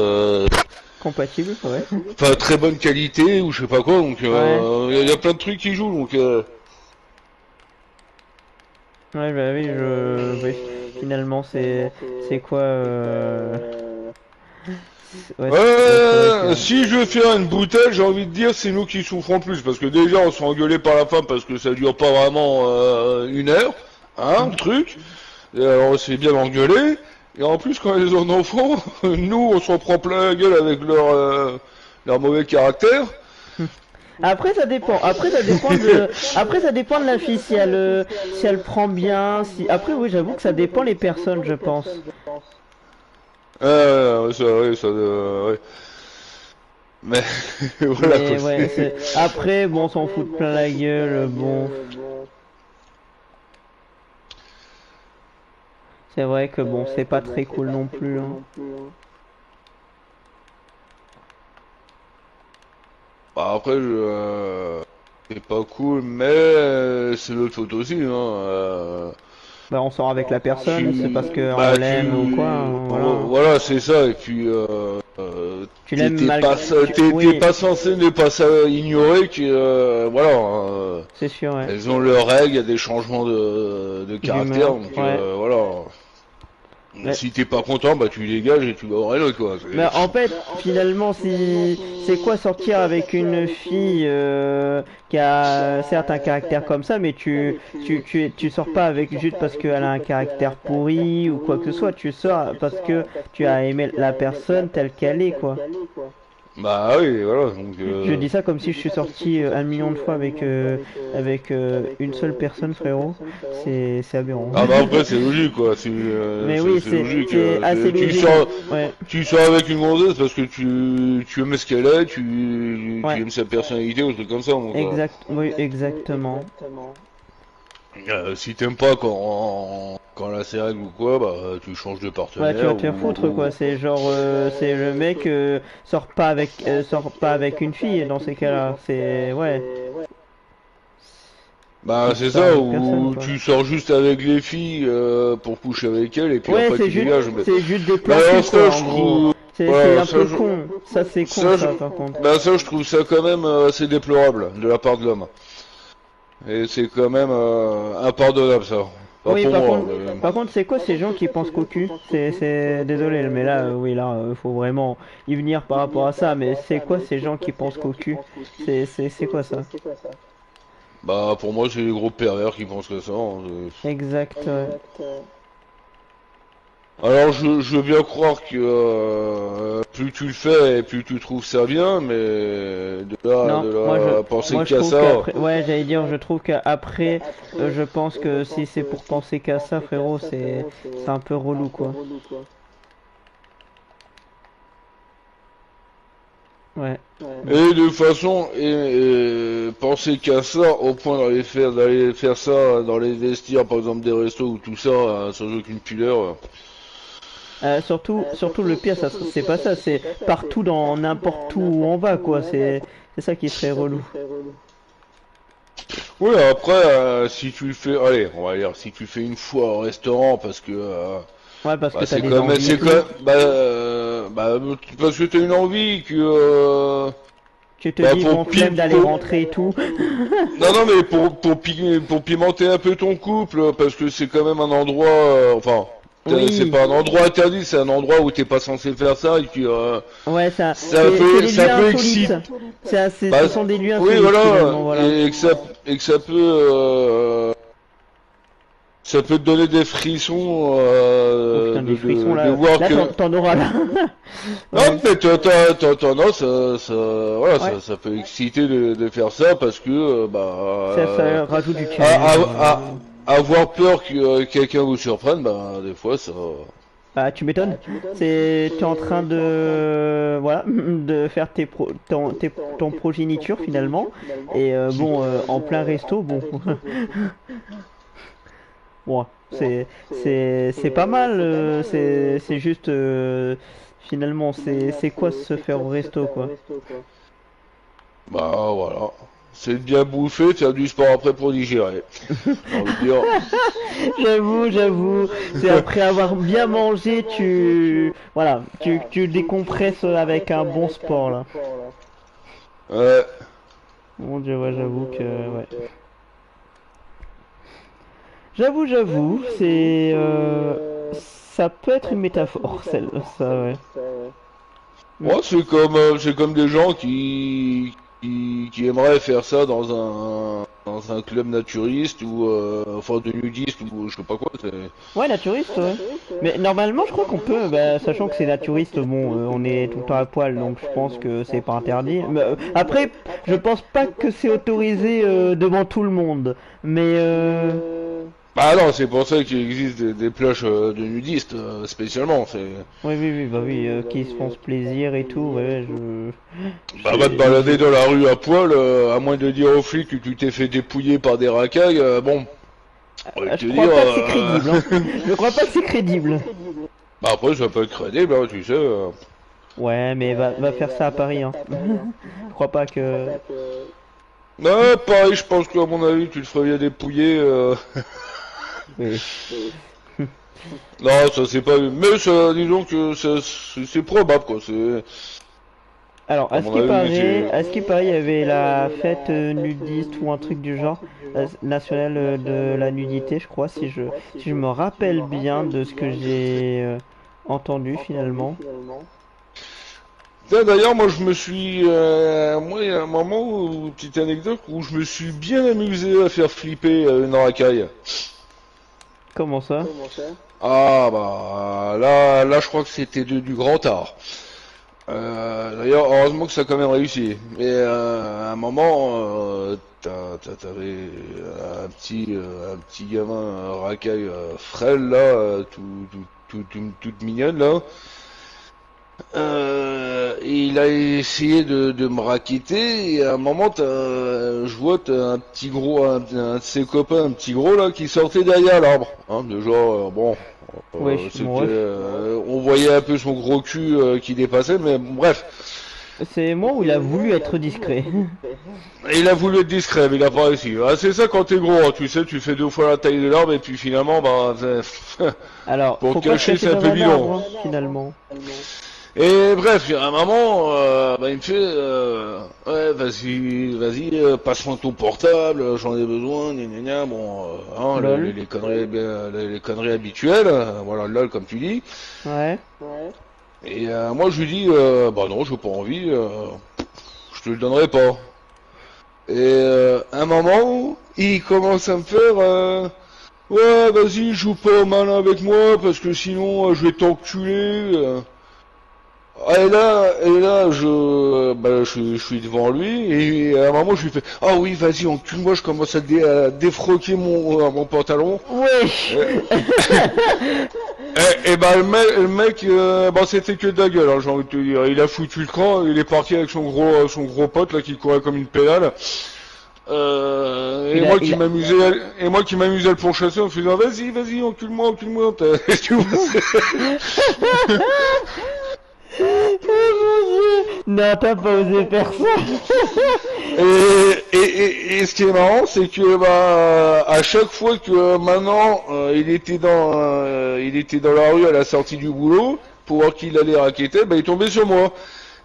Compatible, ouais. Enfin, très bonne qualité ou je sais pas quoi, donc Ouais. y a plein de trucs qui jouent, donc Ouais, bah oui, oui, finalement c'est quoi ouais, c'est vrai que si je veux faire une bouteille, j'ai envie de dire c'est nous qui souffrons plus, parce que déjà on se fait engueuler par la femme parce que ça dure pas vraiment 1 heure, hein, le truc, et alors on se fait bien engueuler, et en plus quand ils ont un enfant, nous on s'en prend plein la gueule avec leur mauvais caractère. après ça dépend de la fille si elle prend bien, si après oui, j'avoue que ça dépend les personnes, je pense. Ouais. Mais voilà quoi. Mais ouais, après bon, on s'en fout de plein la gueule, bon. C'est vrai que bon, c'est pas très cool non plus, hein. Bah, après, c'est pas cool, mais c'est notre faute aussi, hein. Bah on sort avec la personne, c'est parce que on Bah, l'aime ou quoi, hein, voilà. voilà, c'est ça. Et puis, Tu l'aimes malgré t'es oui, pas censé ne pas ignorer que, voilà, hein, c'est sûr, ouais. elles ont leurs règles, il y a des changements de caractère, D'humeur, donc ouais. voilà. Mais, Si t'es pas content, bah tu dégages et tu vas voir l'autre, quoi. mais en fait, finalement, si c'est quoi sortir avec une fille qui a certes un caractère comme ça, mais tu sors pas avec juste parce qu'elle a un caractère pourri ou quoi que ce soit, tu sors parce que tu as aimé la personne telle qu'elle est, quoi. Bah oui, voilà, donc... Je dis ça comme si je suis sorti 1 million de fois avec une seule personne, frérot. C'est aberrant. Ah bah après c'est logique quoi, Mais oui, c'est logique. c'est assez logique. Ouais, Tu sors avec une gonzesse parce que tu aimes ce qu'elle est, tu ouais, aimes sa personnalité ou un truc comme ça. Donc, oui, exactement. si t'aimes pas quand la c'est règle ou quoi, bah tu changes de Ouais, tu vas partenaire te faire foutre quoi. C'est genre, c'est le mec sort pas avec une fille dans ces cas-là. C'est ouais, Bah tu c'est sors ça, avec personne ou quoi. tu sors juste avec les filles pour coucher avec elles et puis Ouais, après tu dégages. Mais... c'est juste des Bah plans cul alors quoi. ça En je gros, trouve... c'est Voilà, un ça, peu con. Ça c'est con ça, ça par contre. bah ça je trouve ça quand même assez déplorable de la part de l'homme. Et c'est quand même impardonnable ça. Pas Oui, pour moi. par contre, c'est quoi ces gens qui pensent qu'au cul? Désolé, mais là, oui, là, faut vraiment y venir par rapport à ça. Mais c'est quoi ces gens qui pensent qu'au cul? C'est quoi ça? Bah pour moi c'est les gros pervers qui pensent que ça, hein. Exact. Ouais. Alors je veux bien croire que plus tu le fais et plus tu trouves ça bien, mais Non, de là à penser moi je qu'à trouve ça. qu'après, ouais, j'allais dire, je trouve qu'après, je pense que si c'est pour penser qu'à ça, frérot, c'est un peu relou, quoi. Ouais. Et de façon, penser qu'à ça, au point d'aller faire ça dans les vestiaires, par exemple des restos ou tout ça, sans aucune pudeur. Surtout le pire, ça, c'est pas ça, c'est partout dans n'importe où on va, quoi. C'est ça qui serait relou. Oui, après, si tu le fais, allez, on va dire, si tu le fais une fois au restaurant, parce que Ouais, parce que bah, t'as c'est des comme, envies et c'est tout. comme, parce que t'as une envie que, Tu te dis, pour bon, flemme d'aller rentrer et tout. non, non, mais pour pimenter un peu ton couple, parce que c'est quand même un endroit, enfin, c'est Oui, pas un endroit interdit, c'est un endroit où t'es pas censé faire ça, et puis, ouais, c'est ça des lieux peut insolites. exciter, Ce bah, sont des lieux oui, insolites voilà, finalement, voilà. et que ça peut te donner des frissons, Oh putain, des frissons de là, voir là que, t'en auras là. non, Ouais, mais non, voilà, ouais, ça peut exciter de faire ça parce que, ça rajoute du à, challenge. avoir peur que quelqu'un vous surprenne, bah, des fois, ça. Bah, tu m'étonnes. T'es en train de, voilà, de faire ton progéniture finalement. Et bon, en plein resto, bon, bon, c'est pas mal. C'est juste, finalement, c'est quoi se faire au resto, quoi. Bah, voilà. C'est de bien bouffer, de faire du sport après pour digérer. J'ai envie de dire. J'avoue. C'est après avoir bien mangé, voilà, tu décompresses avec un bon sport là. Ouais. Mon Dieu, ouais, j'avoue que, ouais. J'avoue, ça peut être une métaphore, celle, ça, ouais. Mm. Moi, c'est comme des gens qui aimeraient faire ça dans un club naturiste ou, enfin, de nudiste ou je sais pas quoi. Ouais, naturiste, ouais. Mais normalement, je crois qu'on peut, bah, sachant que c'est naturiste, bon, on est tout le temps à poil, donc je pense que c'est pas interdit. Mais, après, je pense pas que c'est autorisé devant tout le monde. Mais, Bah non, c'est pour ça qu'il existe des plages de nudistes, spécialement. bah oui, qui se font ce plaisir et tout, ouais, Bah, va te balader dans la rue à poil, à moins de dire aux flics que tu t'es fait dépouiller par des racailles, bon, on va te Je crois dire, pas que c'est crédible, hein. Je crois pas que c'est crédible. bah après ça peut être crédible, hein, tu sais. Ouais, mais va faire ça à Paris, hein. Je crois pas que... Ouais, pareil, je pense qu'à mon avis, tu te ferais bien dépouiller. Oui. Non, ça c'est pas... Mais ça, disons que c'est probable, quoi. Alors, À mon avis, c'est... à ce qui paraît, il y avait la fête nudiste ou un truc du genre, nationale de la nudité, je crois, si je me rappelle bien de ce que j'ai entendu finalement. Tiens, d'ailleurs, moi je me suis... moi, il y a un moment, petite anecdote, où je me suis bien amusé à faire flipper une racaille. Comment ça? Ah bah là je crois que c'était du grand art. D'ailleurs heureusement que ça a quand même réussi. Mais à un moment t'avais un petit gamin racaille frêle là, toute mignonne là. Il a essayé de me raqueter et à un moment je vois t'as un petit gros un de ses copains un petit gros là qui sortait derrière l'arbre hein, de genre bon Wesh, c'était mon ref. on voyait un peu son gros cul qui dépassait mais bon, bref C'est moi où il a voulu être discret. il a voulu être discret mais il a pas réussi ah, c'est ça quand t'es gros hein, tu sais tu fais deux fois la taille de l'arbre et puis finalement bah Alors, pour faut te pas se cacher cacher c'est un dans peu un arbre, bidon. hein, finalement. Et bref, il y a un moment, bah, il me fait, ouais, vas-y, passe-moi ton portable, j'en ai besoin, gna gna gna, bon, hein, Lol. les conneries habituelles, voilà, lol, comme tu dis. Ouais. Et moi, je lui dis, bah non, j'ai pas envie, je te le donnerai pas. Et un moment, il commence à me faire, ouais, vas-y, joue pas au malin avec moi, parce que sinon, je vais t'enculer. Ah, et là, je suis devant lui et à un moment je lui fais, ah oui, vas-y, encule-moi, je commence à défroquer mon pantalon. Wesh. Et bah le mec bah c'était que de la gueule, hein, j'ai envie de te dire. Il a foutu le camp, il est parti avec son gros pote là qui courait comme une pédale. Et Il a, moi il qui a... m'amusais et moi qui m'amusais à le pourchasser en faisant vas-y, vas-y, encule-moi, encule-moi. Tu vois, Oh mon Dieu! Non, t'as pas osé faire ça! et ce qui est marrant, c'est que bah à chaque fois que maintenant il était dans la rue à la sortie du boulot pour voir qu'il allait raqueter, bah il tombait sur moi.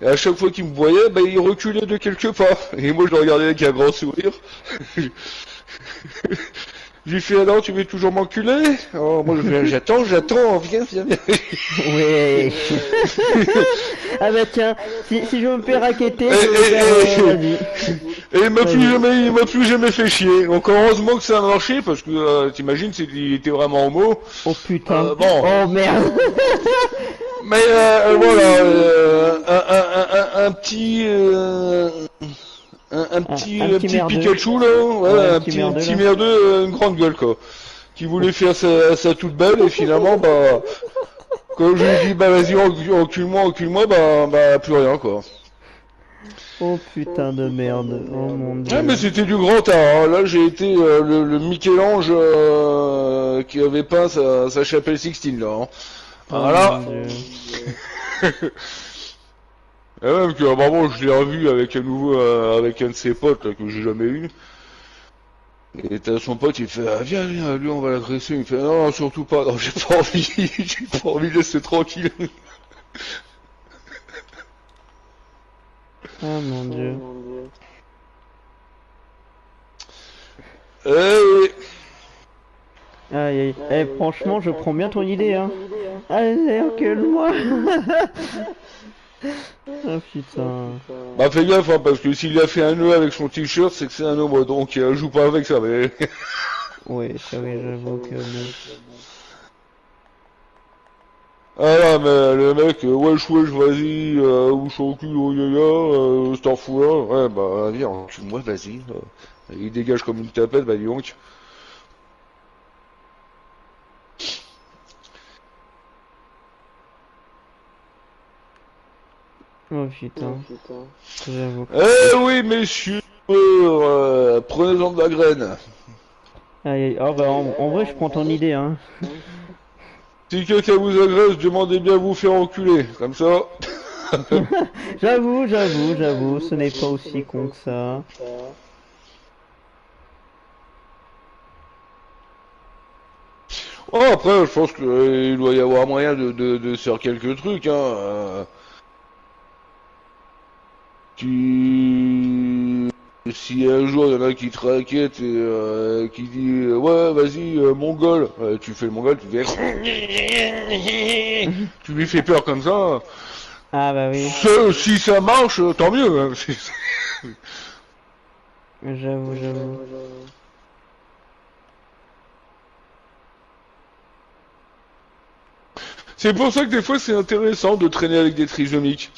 Et à chaque fois qu'il me voyait, bah il reculait de quelques pas. Et moi je le regardais avec un grand sourire. Je lui fais alors tu veux toujours m'enculer? Oh, moi je fais j'attends, j'attends, viens, viens, viens. Wesh! Ah bah tiens, si je me fais raqueter, Et, je vais faire... vas-y, vas-y. il m'a plus jamais fait chier. Donc heureusement que ça a marché parce que t'imagines, il était vraiment homo. Oh putain. Bon, Oh merde! mais voilà, un petit, Un un petit petit merdeux. Pikachu là, Ouais, ouais, un petit un merdeux petit là. merdeux, une grande gueule quoi, qui Oh, voulait faire sa toute belle et finalement bah quand je lui ai dit bah vas-y encule-moi, encule-moi, bah plus rien quoi. oh putain de merde. Oh mon Ouais, mais dieu. c'était du grand art, hein. Là, j'ai été le Michel-Ange qui avait peint sa chapelle Sixtine, là. Hein. Oh Voilà. mon dieu. Et même que, vraiment, je l'ai revu avec un nouveau, avec un de ses potes, là, que j'ai jamais eu. Et t'as son pote, il fait, ah, viens, viens, lui, on va l'agresser. Il fait, non, non, surtout pas. Non, j'ai pas envie, j'ai pas envie de laisser tranquille. Oh mon dieu. Eh, Aïe aïe. Eh, franchement, je prends bien ton idée, hein. Allez, encule-moi. Oh putain. bah, fais gaffe, hein, parce que s'il a fait un nœud avec son t-shirt, c'est que c'est un homo, donc joue pas avec ça, mais... Ouais, ça oui, j'avoue que bon. Ah là, mais le mec, wesh wesh, vas-y, wesh au cul, oh ya ya, c'est un fou là, ouais, bah, viens, encule-moi, vas-y. Il dégage comme une tapette, bah dis donc. Oh putain. J'avoue. Eh oui, messieurs, prenez-en de la graine. Aïe aïe. Oh bah en vrai, je prends ton idée, hein. Si quelqu'un vous agresse, demandez bien à vous faire enculer, comme ça. J'avoue, ce n'est pas aussi con que ça. Oh, après, je pense qu'il doit y avoir moyen de faire quelques trucs, hein. Tu... Si un jour il y en a qui te raquette et qui dit ouais vas-y mongol, tu fais le mongol, tu fais tu lui fais peur comme ça. Ah bah oui, Si ça marche, tant mieux. Hein. j'avoue. C'est pour ça que des fois c'est intéressant de traîner avec des trisomiques.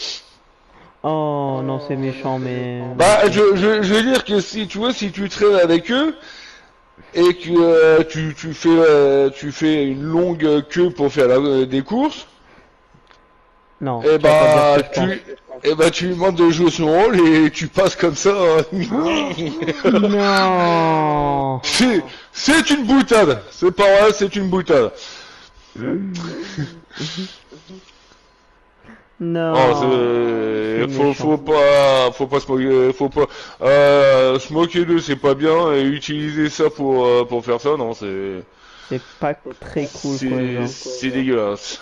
Oh non, c'est méchant, mais Bah ok. je veux dire que si tu vois si tu traînes avec eux et que tu fais une longue queue pour faire des courses. Non, Eh tu vas pas dire ce bah, que je pense. tu lui demandes de jouer son rôle et tu passes comme ça. Non, C'est une boutade. C'est pas vrai, c'est une boutade. Oh, c'est faut méchant. faut pas se moquer, faut pas, se moquer d'eux, c'est pas bien, et utiliser ça pour faire ça, non, C'est pas très cool, quoi, genre. c'est dégueulasse.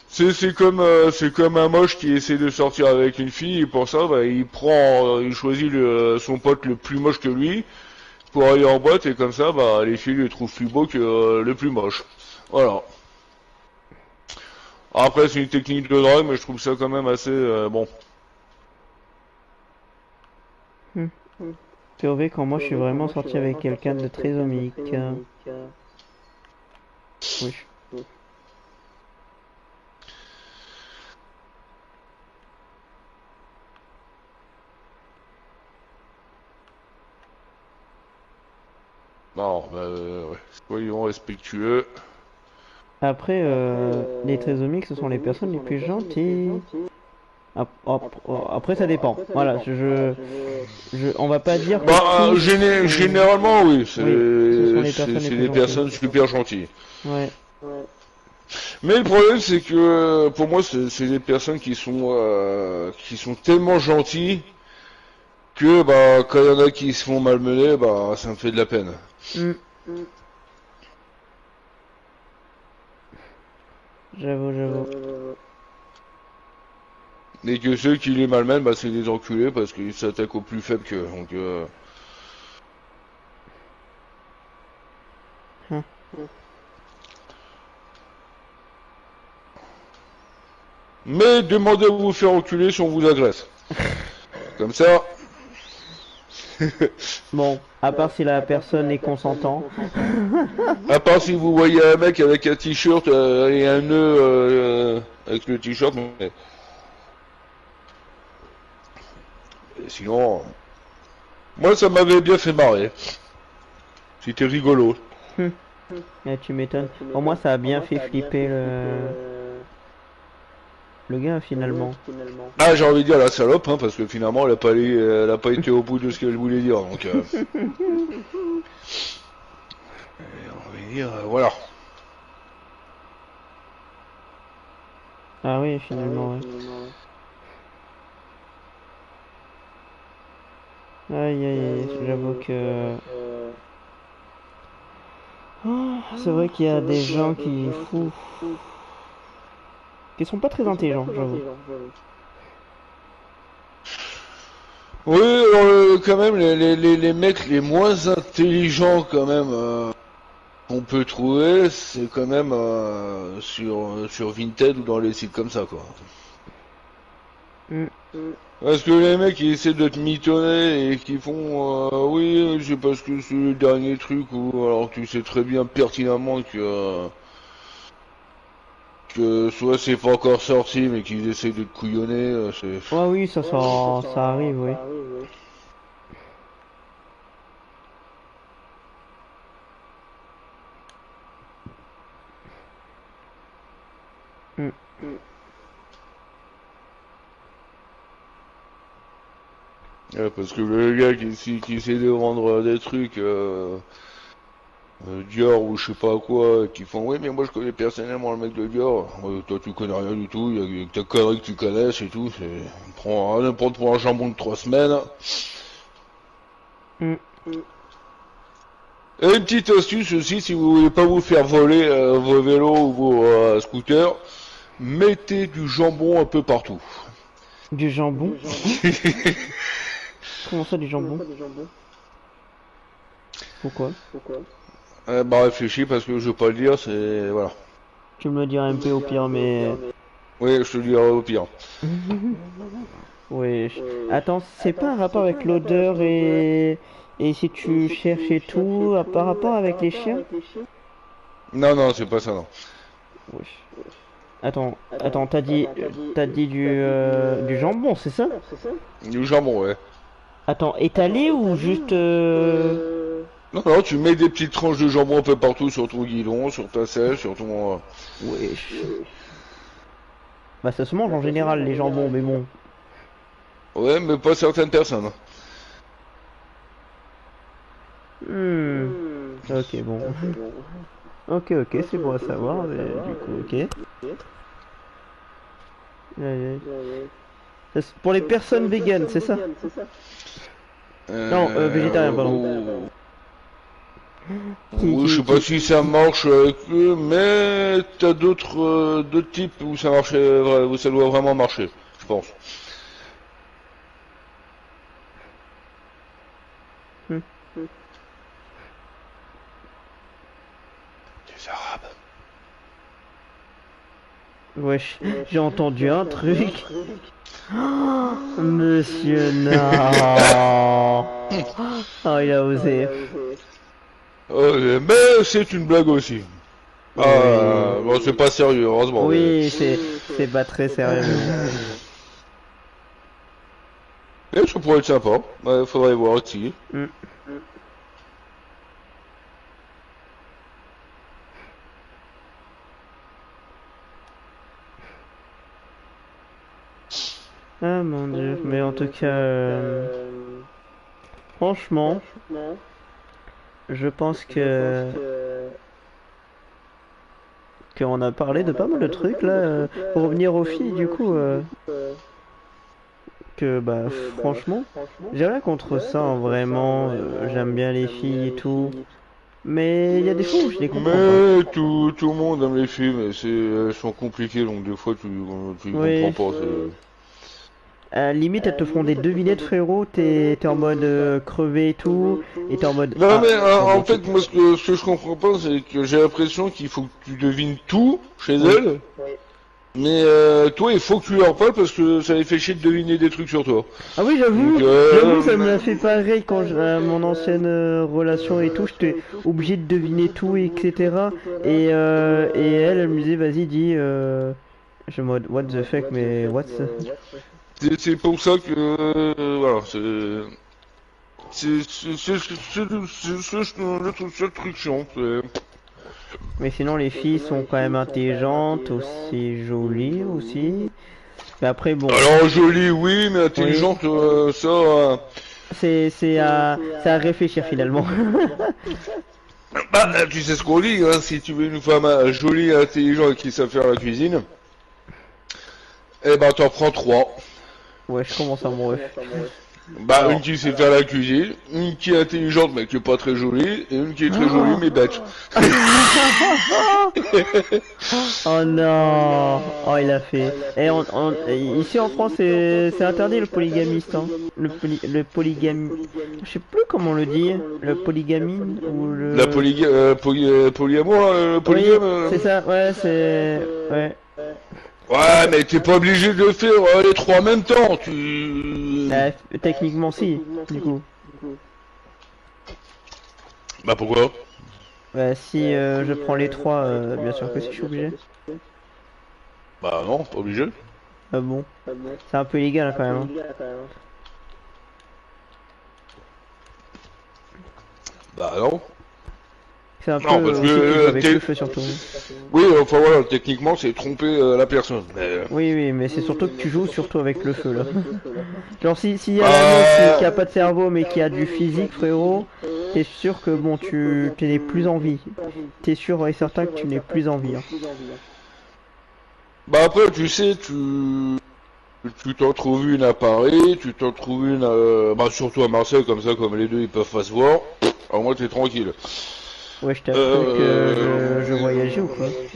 C'est comme un moche qui essaie de sortir avec une fille et pour ça bah, il choisit son pote le plus moche que lui pour aller en boîte et comme ça bah les filles le trouvent plus beau que le plus moche. Voilà. Après c'est une technique de drague mais je trouve ça quand même assez bon. Hmm. POV quand moi je suis vraiment sorti avec quelqu'un de très homique. Oui. Non, bah ouais. Soyons respectueux. Après, les trisomiques, ce sont les personnes les plus gentilles. Après, ça dépend. Voilà, on va pas dire que Bah, tous sont... généralement, oui, Oui, ce sont les personnes les c'est plus des gentilles. personnes super gentilles. Ouais. Mais le problème, c'est que pour moi, c'est des personnes qui sont tellement gentilles que bah, quand il y en a qui se font malmener, bah, ça me fait de la peine. Hmm, j'avoue. Et que ceux qui les malmènent, bah, c'est des enculés parce qu'ils s'attaquent aux plus faibles qu'eux. Donc, Hein. Mais demandez à vous faire enculer si on vous agresse. Comme ça, Bon, à part si la personne est consentant. à part si vous voyez un mec avec un t-shirt et un nœud avec le t-shirt, mais sinon, moi ça m'avait bien fait marrer. C'était rigolo. Hmm, tu m'étonnes. Au moins, ça a bien fait flipper le gars finalement. Ah, j'ai envie de dire la salope, hein, parce que finalement elle a pas été au bout de ce qu'elle voulait dire. Donc, on va dire, voilà. Ah oui, finalement, ouais. Aïe, aïe, aïe, j'avoue que... Ah, c'est vrai qu'il y a des gens qui sont pas très intelligents, j'avoue. Oui, alors, quand même, les mecs les moins intelligents, quand même, qu'on peut trouver, c'est quand même sur Vinted ou dans les sites comme ça, quoi. Hmm. Parce que les mecs qui essaient de te mitonner et qui font oui, c'est parce que c'est le dernier truc, ou alors tu sais très bien pertinemment que soit c'est pas encore sorti, mais qu'ils essaient de te couillonner, c'est... Ouais, oui, ça arrive, oui. Hmm. Ouais, parce que le gars qui essaie de vendre des trucs Dior ou je sais pas quoi, qui font oui mais moi je connais personnellement le mec de Dior, toi tu connais rien du tout, il y a que ta connerie que tu connais, c'est tout, prends rien à prendre pour un jambon de 3 semaines. Hmm. Et une petite astuce aussi, si vous voulez pas vous faire voler vos vélos ou vos scooters, mettez du jambon un peu partout. Du jambon? Comment ça, du jambon? Pourquoi? Bah réfléchis parce que je veux pas le dire, c'est... Voilà. Tu me le diras un peu au pire, mais... Oui, je te le dirai au pire. Oui. Attends, c'est pas un rapport avec l'odeur et si tu cherches et tout, par rapport avec les chiens? Non, non, c'est pas ça, non. Oui. Attends, t'as dit du jambon, c'est ça? Du jambon, ouais. Attends, étalé ou juste Non, non, tu mets des petites tranches de jambon un peu partout sur ton guidon, sur ta selle, sur ton... wesh. Bah ça se mange en général les jambons, mais bon. Ouais, mais pas certaines personnes. Hmm. Ok, bon. Ok, c'est bon à savoir, mais du coup, ok. Aïe, aïe. Ça, c'est pour les personnes véganes, c'est ça? Non, végétarien, pardon. Oui, je sais pas si ça marche avec eux, mais t'as d'autres types où ça marchait, où ça doit vraiment marcher, je pense. Hmm. Des arabes. Wesh, j'ai entendu un truc. Oh, monsieur, non. Oh, il a osé. Mais c'est une blague aussi. Oui. Bon, c'est pas sérieux, heureusement, mais... Oui, c'est pas très sérieux, mais bon. Mais ça pourrait être sympa. Ouais, faudrait voir aussi. Hmm. Ah mon Dieu, mais en tout cas, franchement, je pense qu'on a parlé de pas mal de trucs là. Pour revenir aux filles, du coup, que bah franchement, j'ai rien contre ça, hein, vraiment. J'aime bien les filles et tout, mais il y a des fois où je les comprends pas. Mais tout le monde aime les filles, mais elles sont compliquées, donc des fois tu comprends Oui, pas. limite elles te font des devinettes frérot, t'es en mode crevé et tout, et t'es en mode Non ah mais bon bah en ok. fait moi ce que je comprends pas c'est que j'ai l'impression qu'il faut que tu devines tout chez Oui. elles, mais toi il faut que tu leur parles parce que ça les fait chier de deviner des trucs sur toi. Ah oui, Donc j'avoue, ça me l'a fait pareil quand mon ancienne relation et tout, j'étais obligé de deviner tout, etc. Et elle me disait, vas-y, dis, je suis en mode, what the fuck, mais what the... c'est pour ça que voilà le seul truc chiant. Mais sinon, les filles sont quand même intelligentes, aussi jolies aussi. Mais après, bon, Alors jolie oui mais oui, intelligente ça c'est à réfléchir finalement. bah tu sais ce qu'on dit hein, si tu veux une femme jolie intelligente qui sait faire la cuisine, eh ben t'en prends trois. Ouais, je commence amoureux. Bah, une Alors. qui sait faire la cuisine, une qui est intelligente mais qui est pas très jolie, et une qui est très jolie mais bête. Oh non! Oh, il a fait. Ici en France, c'est interdit le polygamiste, hein. Le polygame. Je sais plus comment on le dit. Le polygamine ou La le. polyamour, là, le Oui, polygame. c'est ça, ouais, c'est. Ouais. Ouais, mais t'es pas obligé de faire les trois en même temps. Tu. Techniquement, si, du coup. Bah pourquoi? Bah, si je prends les trois, bien sûr que si, je suis obligé. Bah non, pas obligé. Ah bon. C'est un peu illégal hein, quand même, hein. Bah non. C'est un peu Non, parce que aussi tu joues avec le feu surtout, hein. oui, enfin voilà, techniquement c'est tromper la personne. Mais Oui, oui, mais c'est surtout que tu joues surtout avec le feu là. Genre si s'il y a la meuf qui a bah pas de cerveau mais qui a du physique, frérot, t'es sûr que bon tu n'es plus en vie. T'es sûr et certain que tu n'es plus en vie, hein. bah après tu sais tu t'en trouves une à Paris, tu t'en trouves une bah surtout à Marseille comme ça comme les deux ils peuvent pas se voir. Alors moi t'es tranquille. Ouais, je t'ai appris que je voyageais ou quoi? Euh,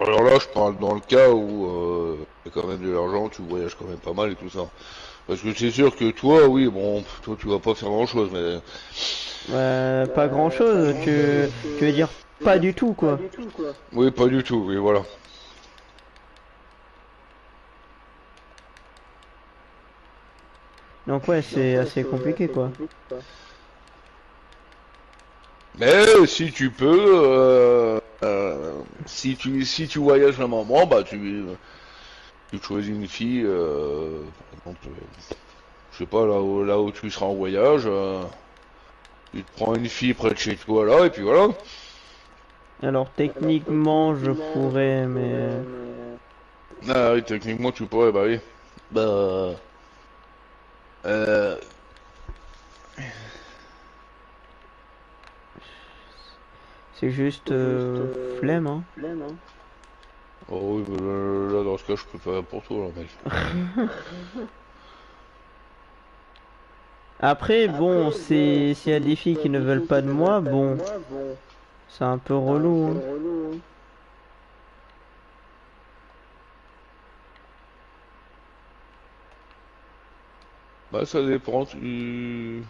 Alors là, je parle dans le cas où t'as quand même de l'argent, tu voyages quand même pas mal et tout ça. Parce que c'est sûr que toi, oui, bon, toi tu vas pas faire grand chose, mais Pas grand-chose, tu veux dire pas du tout quoi. oui, pas du tout, oui, voilà. Donc ouais, c'est assez compliqué quoi. Mais si tu peux, si tu voyages un moment, bah tu choisis une fille, par exemple, je sais pas là où tu seras en voyage, tu te prends une fille près de chez toi là et puis voilà. Alors techniquement je pourrais mais Ah oui, techniquement tu pourrais, bah oui. Bah euh, c'est juste flemme hein. Oh oui, mais là, dans ce cas, je peux pas pour toi, là, mec. Après bon, c'est s'il y a des filles qui ne veulent pas de moi, bon, c'est un peu relou hein. Bah, ça dépend, tu...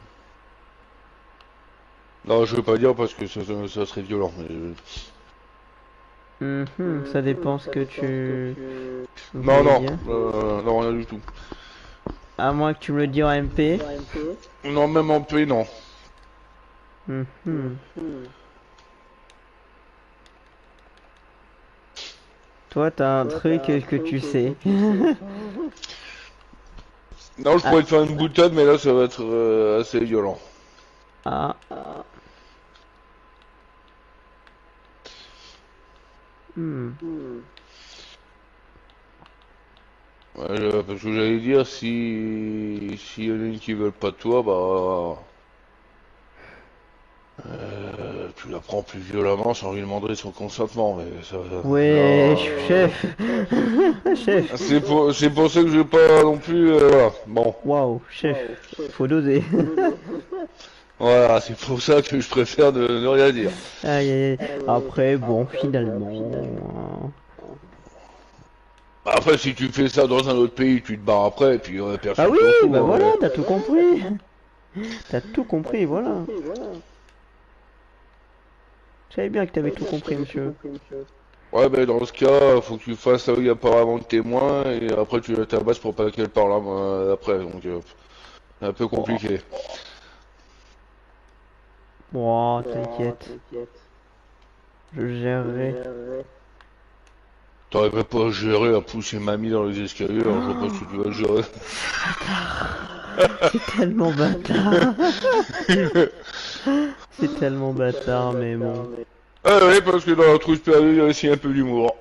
Non, je veux pas dire parce que ça serait violent, mais... Mhm, ça dépend ce que tu Non, voulais non, dire. non, rien du tout. À moins que tu me le dises en MP. Non, même en paix, non. Mhm. Toi, t'as un truc que tu sais. Non, je Ah, pourrais te faire une boutade, mais là, ça va être assez violent. ah. Hmm. Parce que j'allais dire, si y en a une qui veulent pas de toi, bah, tu la prends plus violemment sans lui demander son consentement, mais ça, Ouais, chef. Chef. c'est pour ça que je vais pas non plus, voilà. Bon, Waouh, chef. Faut doser. voilà, c'est pour ça que je préfère ne rien dire. Aïe, aïe, aïe. Après, bon, finalement. Après, si tu fais ça dans un autre pays, tu te barres après, et puis Ah personne oui, s'en fout, bah hein, voilà, t'as tout compris. T'as tout compris, voilà. Je savais bien que t'avais tout compris, monsieur. Ouais, ben dans ce cas, faut que tu fasses ça où il y a pas vraiment de témoin, et après tu la tabasses pour pas qu'elle parle après, donc c'est un peu Bon, compliqué. bon, t'inquiète. Je gérerai. T'arriverais pas à gérer à pousser mamie dans les escaliers, alors je sais pas si tu vas gérer. C'est tellement bâtard. C'est tellement bâtard, mais bon. Ah oui, parce que dans la trousse perdue, il y a aussi un peu d'humour.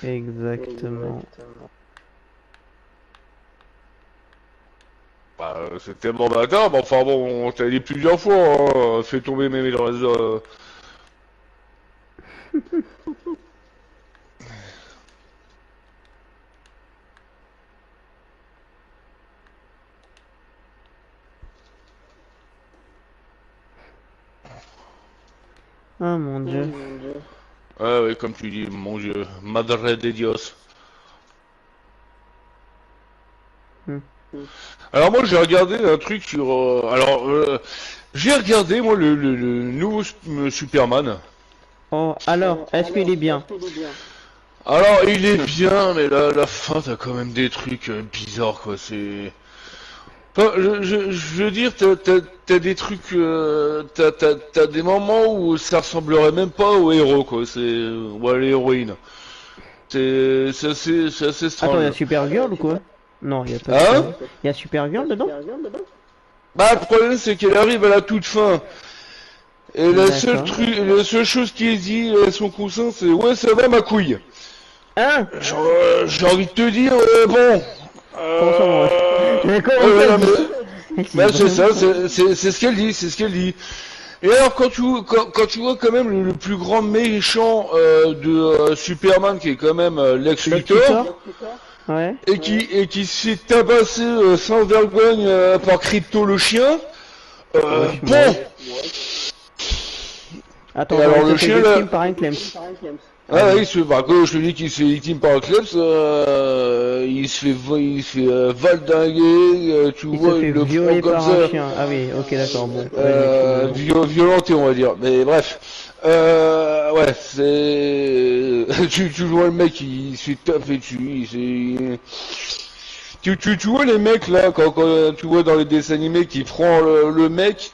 Exactement. Bah, c'est tellement bâtard, mais enfin bon, on t'a dit plusieurs fois, hein, fais tomber mémé dans les... Ah mon dieu. Ah oui, comme tu dis, mon dieu, Madre de Dios. Hmm. Alors moi j'ai regardé un truc sur... j'ai regardé moi le nouveau Superman. Oh, alors, est-ce qu'il est bien? Alors il est bien, mais là, la fin t'as quand même des trucs bizarres quoi, c'est... Enfin, je veux dire, t'as des trucs... t'as des moments où ça ressemblerait même pas au héros quoi, c'est... ou à l'héroïne. C'est assez Attends, il y a strange. Supergirl ou quoi? Non, il y a pas Hein? Supergirl. Il y a Supergirl dedans? Bah le problème c'est qu'elle arrive à la toute fin. Et D'accord. la seule chose qui est dit à son cousin, c'est ouais, ça va ma couille. Hein? J'ai envie de te dire, bon. Comment ça, moi? Mais comment Ouais, ça, non, elle dit bah, c'est ça, vraiment ça? c'est ce qu'elle dit, c'est ce qu'elle dit. Et alors quand tu vois quand même le plus grand méchant de Superman, qui est quand même Lex Lex Luthor, Luthor? Ouais. et qui se fait tabasser sans vergogne par Crypto le chien, Wesh, bon. Attends, Et genre, alors il se le fait chien là. victime par un Clems. Ah Ah oui. oui, bah, quand je te dis qu'il se fait victime par un club, il se fait valdinguer, tu Il se vois, il fait le prend violer comme par un ça, chien. Ah oui, ok, d'accord, bon. Vas-y, continue. violenté on va dire. Mais bref, ouais, c'est, tu vois le mec, il se fait taper dessus, tu vois les mecs là, quand tu vois dans les dessins animés qui prend le mec.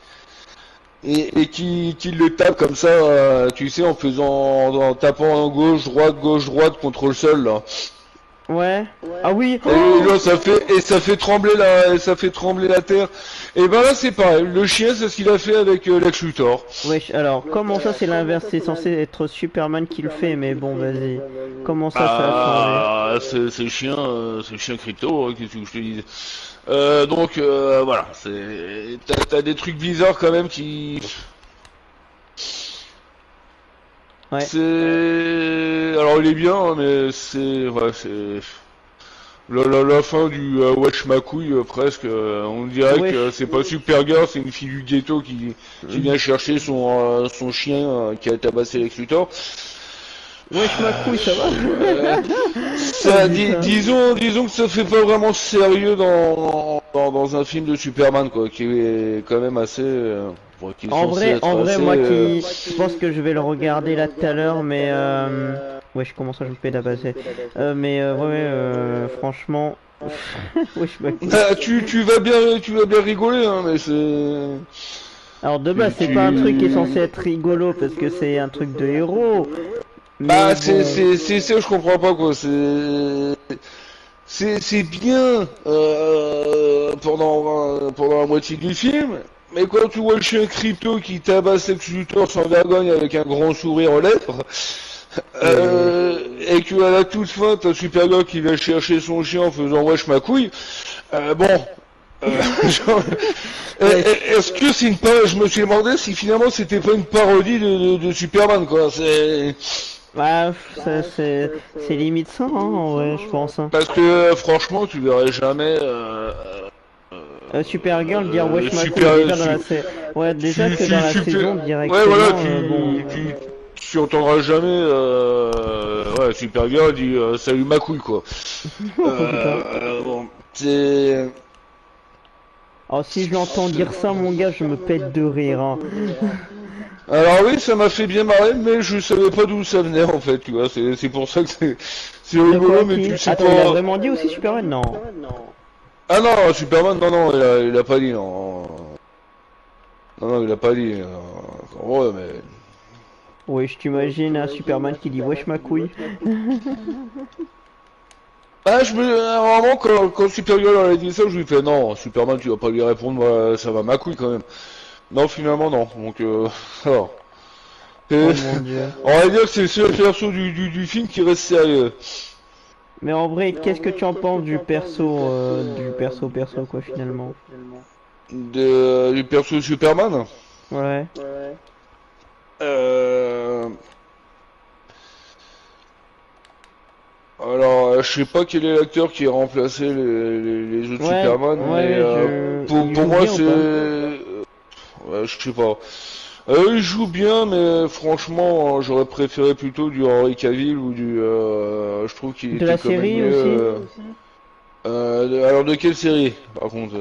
Et qui le tape comme ça, tu sais, en tapant en gauche, droite contre le sol là. Ouais. Ah oui. Et Oh, là ça fait trembler la terre. Et ben là c'est pareil, le chien c'est ce qu'il a fait avec Lex Luthor. wesh, alors, comment ça, c'est l'inverse? C'est censé être Superman qui le fait, mais bon, vas-y. Comment ça a changé? Ah, c'est le chien crypto, hein, qu'est-ce que je te dis. Donc voilà, t'as des trucs bizarres quand même qui. Ouais. C'est alors il est bien, hein, mais c'est la fin du Wesh ma couille presque. On dirait que Wesh. c'est pas Supergirl, c'est une fille du ghetto qui vient chercher son chien qui a tabassé Lex Luthor. Wesh, ma couille, ça va? Ça, Vas-y, ça. disons que ça fait pas vraiment sérieux dans un film de Superman quoi, qui est quand même assez, qui est censé être En vrai, assez. moi je pense que je vais le regarder là tout à l'heure, mais wesh, comment ça je me fais d'abasser? Mais ouais, franchement, wesh, ma couille. Ah, tu vas bien rigoler, hein, mais c'est. Alors de base, c'est pas un truc qui est censé être rigolo parce que c'est un truc de héros, mais Bah, bon. c'est ça, je comprends pas quoi. C'est bien pendant la moitié du film, mais quand tu vois le chien crypto qui tabasse Lex Luthor sans vergogne avec un grand sourire aux lèvres, Et que à la toute fin, t'as Supergirl qui vient chercher son chien en faisant wesh ma couille. Bon, genre, Ouais, est-ce que c'est une parodie? Je me suis demandé si finalement c'était pas une parodie de Superman, quoi. C'est bah, c'est limite ça, hein, en vrai, je pense, hein. parce que franchement, tu verrais jamais Supergirl dire Wesh ma couille, super, déjà dans la série. Ouais, déjà que dans la super. saison, Ouais, voilà, directement, bon. tu entendras jamais ouais, Supergirl dit salut ma couille, quoi. Oh putain. Bon, c'est. Alors, si je l'entends dire ça, mon gars, je me pète de rire, hein. Alors oui, ça m'a fait bien marrer, mais je savais pas d'où ça venait en fait, tu vois. C'est pour ça que c'est De quoi, rigolo, mais qui? tu sais Attends, il a pas. vraiment dit aussi Superman? Non. Ah non, Superman, non, non, il a pas dit, non. Non, non, il a pas dit. Ouais, mais. Oui, je t'imagine un Superman qui dit Wesh ma couille. Ah, vraiment, quand Supergirl a dit ça, je lui fais non, Superman, tu vas pas lui répondre, moi, ça va ma couille quand même. Non, finalement, non. Donc, alors. Oh Et- mon dieu. On va dire que c'est le seul perso du film qui reste sérieux. Mais en vrai, qu'est-ce que tu en penses du perso quoi finalement? Du perso de Superman. Ouais. Euh... Alors, je sais pas quel est l'acteur qui a remplacé les autres Ouais, Superman, mais ouais, il pour joue moi bien ou c'est... pas? Ouais, je sais pas. Il joue bien, mais franchement, j'aurais préféré plutôt du Henry Cavill ou du... je trouve qu'il De était la quand même série mieux... aussi? alors de quelle série, par contre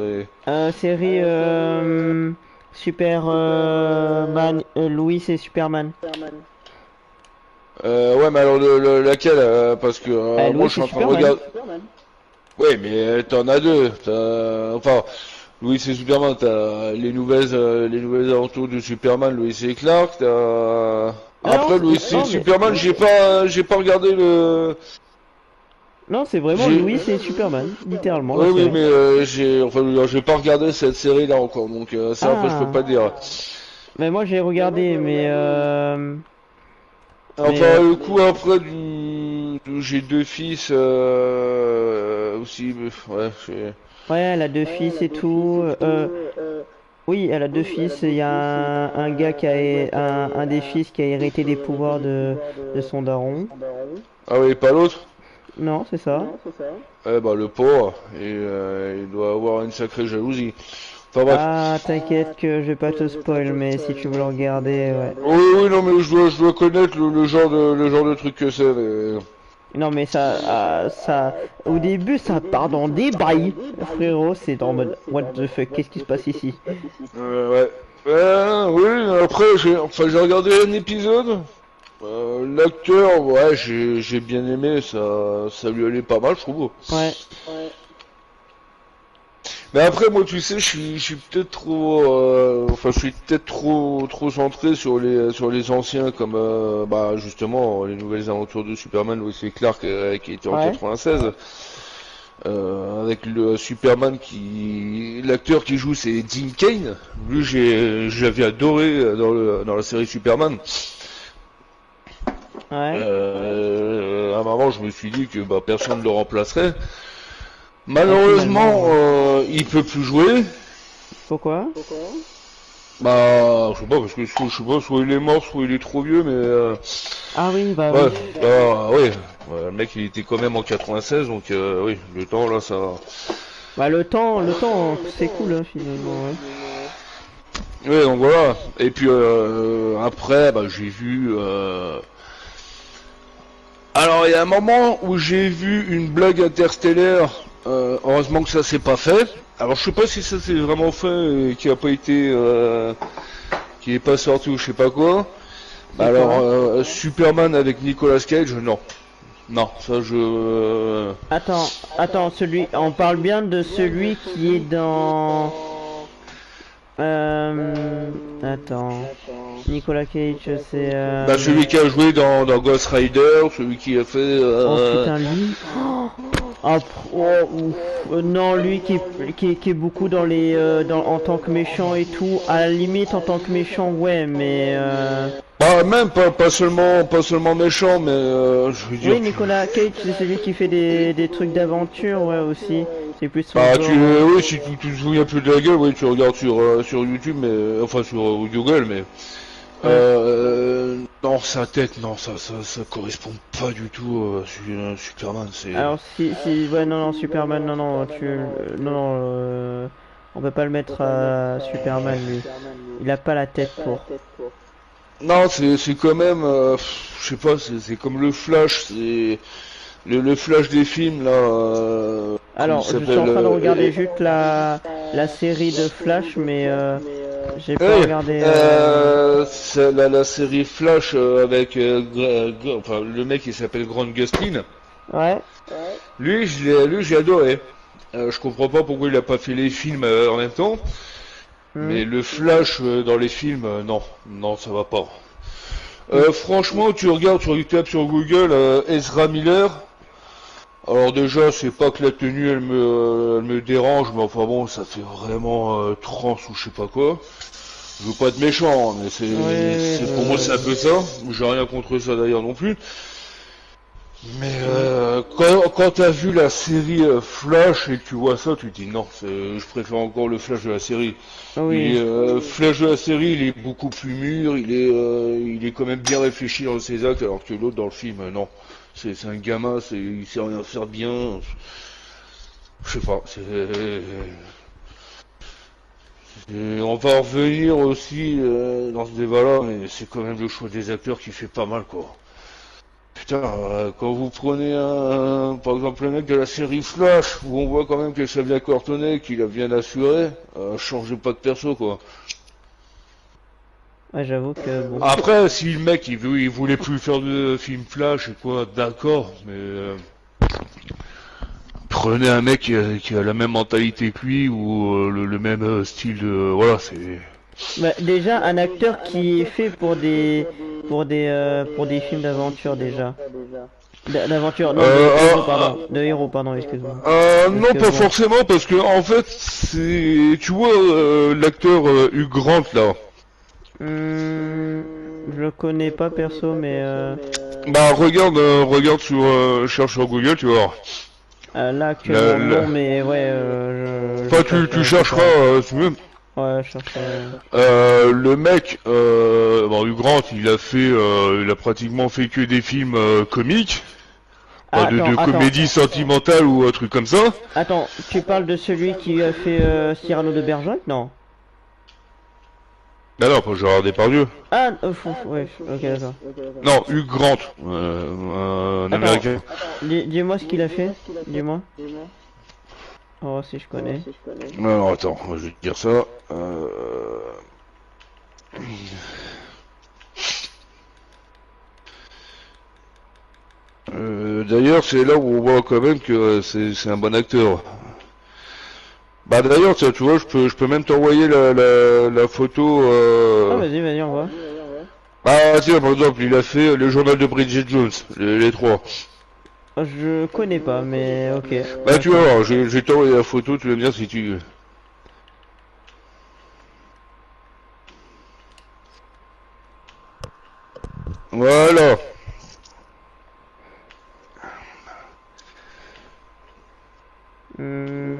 Série Superman, Louis et Superman. Ouais, mais alors laquelle parce que moi Louis je suis et en train de Superman. regarder... Ouais, mais t'en as deux. Enfin, Louis et Superman, t'as les nouvelles aventures de Superman, Louis et Clark. Ah non, Après Louis et non mais Superman, j'ai pas regardé le. non, c'est vraiment J'ai. Louis et Superman, littéralement la Oui, oui, série. mais j'ai pas regardé cette série-là encore, donc ça après je peux Ah, pas te dire. mais moi j'ai regardé, mais Enfin, le coup après j'ai deux fils aussi, ouais, ouais, elle a deux fils et tout. Oui, elle a deux fils. Il y a un gars un des fils qui a hérité des pouvoirs de son daron. Ah oui, pas l'autre. Non, c'est ça. Eh bah le pauvre, et il doit avoir une sacrée jalousie. Enfin bref. Ah, t'inquiète que je vais pas te spoil, mais si tu veux le regarder, ouais. Oui, oui, non mais je dois connaître le genre de truc que c'est. Mais... Non, mais au début, ça part dans des bails, frérot. C'est en mode, what the fuck, qu'est-ce qui se passe ici? Ouais. Oui, après j'ai regardé un épisode. L'acteur, ouais, j'ai bien aimé, ça lui allait pas mal, je trouve. Ouais. Mais après, moi, tu sais, je suis peut-être trop, enfin, je suis peut-être trop centré sur les anciens, comme, bah, justement, les nouvelles aventures de Superman, Lois et Clark, qui était en Ouais. 96, avec le Superman l'acteur qui joue, c'est Dean Cain. Lui, je l'avais adoré dans la série Superman. Ouais. À un moment, je me suis dit que, bah, personne ne le remplacerait. Ah, finalement, Malheureusement, il peut plus jouer. pourquoi? Bah, je sais pas, parce que je sais pas, soit il est mort, soit il est trop vieux, mais Ah oui, bah ouais, oui. bah, ouais. Ouais, le mec il était quand même en 96, donc oui, le temps là ça. Bah le temps, c'est cool, hein, finalement, ouais. Ouais, donc voilà. Et puis après, bah j'ai vu. Alors il y a un moment où j'ai vu une blague interstellaire. Heureusement que ça s'est pas fait. Alors je sais pas si ça s'est vraiment fait et qui a pas été, qui est pas sorti ou je sais pas quoi. C'est Alors, quoi? Superman avec Nicolas Cage, non. Non, ça je... Attends, on parle bien de celui qui est dans... Attends, Nicolas Cage, c'est... Bah, celui qui a joué dans Ghost Rider, celui qui a fait... Oh putain, lui... Ah, ouf. Non, lui qui est beaucoup dans en tant que méchant et tout. À la limite, en tant que méchant, ouais, mais... Bah, même pas seulement méchant, mais je veux dire, Oui, Nicolas Cage, c'est celui qui fait des trucs d'aventure, ouais, aussi. C'est plus son bah, genre. oui, si tu te souviens plus de la gueule, oui, tu regardes sur YouTube, mais, enfin, sur Google, mais, Ouais. non, sa tête, non, ça correspond pas du tout à Superman, c'est... Alors, ouais, non, non, Superman, non, non, non, non, on peut pas le mettre à Superman, lui. Il a pas la tête pour. Non, c'est quand même, je sais pas, c'est comme le Flash, c'est le Flash des films là, comment il Alors, je suis en s'appelle train de regarder juste la série de Flash, mais j'ai pas hey, regardé. c'est la série Flash avec enfin le mec qui s'appelle Grant Gustin. Ouais. Lui j'ai adoré. Je comprends pas pourquoi il a pas fait les films en même temps, Hmm. mais le Flash dans les films, non, non ça va pas. Franchement, tu regardes sur YouTube, sur Google, Ezra Miller. Alors déjà, c'est pas que la tenue elle me dérange, mais enfin bon, ça fait vraiment trans ou je sais pas quoi. Je veux pas être méchant, mais Oui, oui, pour moi c'est un peu ça. J'ai rien contre ça d'ailleurs non plus. Mais quand t'as vu la série Flash et que tu vois ça, tu te dis non, je préfère encore le Flash de la série. oui. Flash de la série, il est beaucoup plus mûr, il est quand même bien réfléchi dans ses actes, alors que l'autre dans le film, non. C'est un gamin, il sait rien faire bien. Je sais pas. On va revenir aussi dans ce débat-là, mais c'est quand même le choix des acteurs qui fait pas mal, quoi. Putain, quand vous prenez par exemple le mec de la série Flash, où on voit quand même que ça vient cartonné, qu'il a bien assuré, changez pas de perso, quoi. Ouais, j'avoue que bon. Après, si le mec il voulait plus faire de film Flash et quoi, d'accord, mais prenez un mec qui a la même mentalité que lui ou le même style de, voilà, c'est. Bah, déjà, un acteur qui est fait pour des films d'aventure déjà. D'aventure, non, Euh, euh, de héros, pardon, excuse-moi. Parce non, que pas bon. forcément, parce que en fait, tu vois, l'acteur Hugh Grant là. Je le connais pas perso, mais Bah regarde cherche sur Google, tu vas voir. là La- actuellement non, la- mais ouais, je Enfin, tu chercherai plus chercheras, tard. si tu veux. Ouais, je chercherai. Le mec, bon, Hugh Grant, il a pratiquement fait que des films comiques, enfin, Ah, de comédie sentimentale ou un truc comme ça. attends, tu parles de celui qui a fait Cyrano de Bergerac, non? Ah non, pas Gérard Depardieu. Ah, ouais, ok, d'accord. Non, Hugh Grant, un Attends, américain. dis-moi ce qu'il a fait, dis-moi. Oh, si je connais. Non, non, attends, je vais te dire ça. D'ailleurs, c'est là où on voit quand même que c'est un bon acteur. Bah d'ailleurs, tu vois, je peux même t'envoyer la photo. Ah, vas-y, on voit. Bah tiens, par exemple, il a fait le journal de Bridget Jones, les trois. Je connais pas, mais ok, Bah tu vas d'accord. voir, je vais t'envoyer la photo, tu vas me dire si tu... Voilà. Hmm.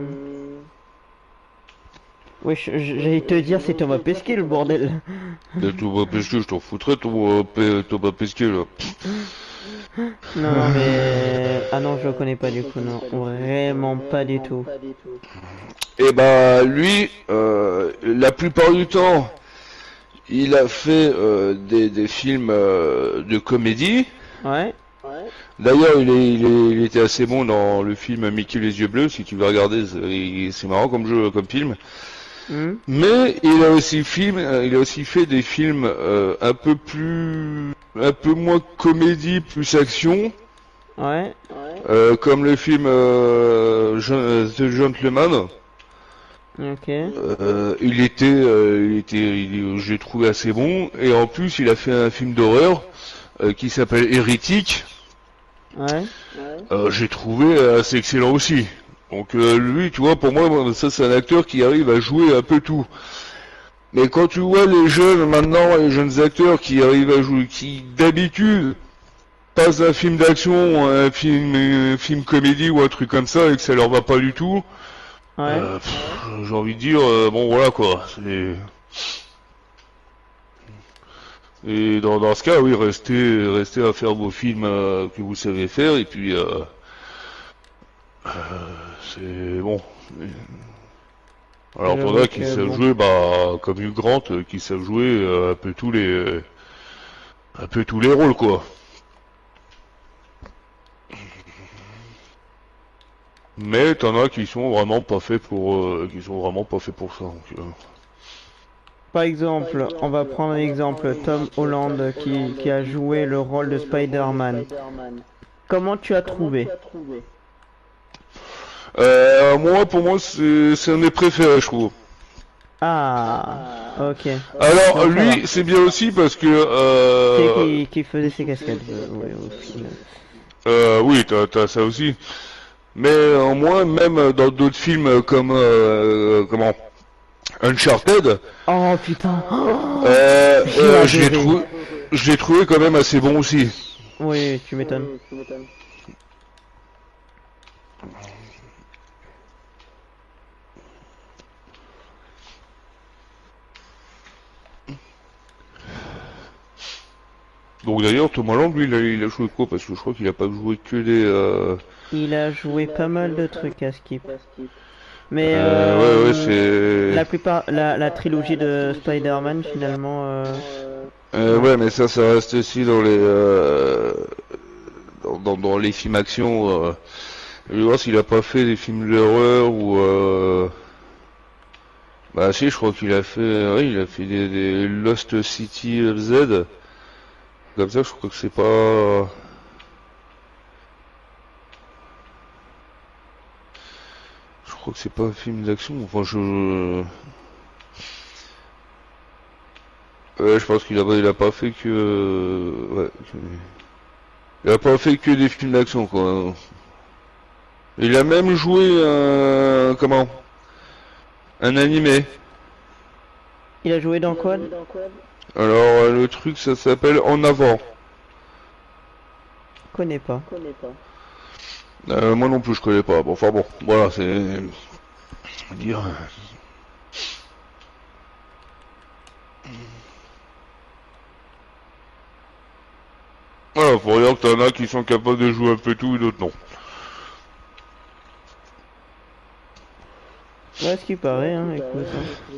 Ouais, j'allais te dire c'est Thomas Pesquet le bordel. De Thomas Pesquet, je t'en foutrais, Thomas Pesquet, là. Non, non, mais... Ah non, je le connais pas du coup, non. Vraiment pas du tout. Et bah lui, la plupart du temps, il a fait des films de comédie. Ouais. D'ailleurs, il était assez bon dans le film Mickey les yeux bleus. Si tu veux regarder, c'est marrant comme jeu, comme film. Hmm. Mais il a aussi fait des films un peu moins comédie, plus action, Ouais. comme le film The Gentleman. Ok. J'ai trouvé assez bon. Et en plus, il a fait un film d'horreur qui s'appelle Hérétique. Ouais. J'ai trouvé assez excellent aussi. Donc lui, tu vois, pour moi, ça c'est un acteur qui arrive à jouer un peu tout. Mais quand tu vois les jeunes maintenant, les jeunes acteurs qui arrivent à jouer, qui d'habitude passent un film d'action, film comédie ou un truc comme ça et que ça leur va pas du tout, Ouais. j'ai envie de dire, bon voilà quoi. Et dans ce cas, oui, restez à faire vos films que vous savez faire et puis c'est bon. Alors t'en J'avoue as qui que savent bon. jouer, bah comme Hugh Grant, qui savent jouer un peu tous les rôles quoi. Mais t'en as qui sont vraiment pas faits pour ça. Donc, Par exemple, on va prendre un exemple, Tom Holland qui a joué le rôle de Spider-Man. Comment tu as trouvé? moi, pour moi, c'est un de mes préférés, je trouve. Ah, ok. Alors Donc ça va. lui, c'est bien aussi parce que C'est qui faisait ses cascades, ouais, au final. oui, t'as ça aussi. Mais moi, même dans d'autres films comme comment Uncharted, Oh putain, oh, j'ai adoré. je l'ai trouvé quand même assez bon aussi. Oui, tu m'étonnes. Donc d'ailleurs, Tom Holland, lui, il a joué quoi? Parce que je crois qu'il a pas joué que des. Il a joué pas mal de trucs à Skip. Mais Ouais, c'est. la plupart, la trilogie de Spider-Man finalement, ouais. Ouais, mais ça reste aussi dans les dans les films action. Je vais voir s'il a pas fait des films d'horreur ou. Bah si, je crois qu'il a fait. Oui, il a fait des Lost City of Z. Comme ça, je crois que c'est pas. Je crois que c'est pas un film d'action. Enfin, je pense il a pas fait que. Ouais. Il a pas fait que des films d'action, quoi. Il a même joué comment? Un animé. Il a joué dans quoi? Alors le truc ça s'appelle En avant. Je connais pas. Moi non plus je connais pas. Bon, enfin bon, voilà, c'est dire. Voilà, faut dire que t'en as qui sont capables de jouer un peu tout et d'autres non. Ouais, ce qui paraît, hein, écoute, hein.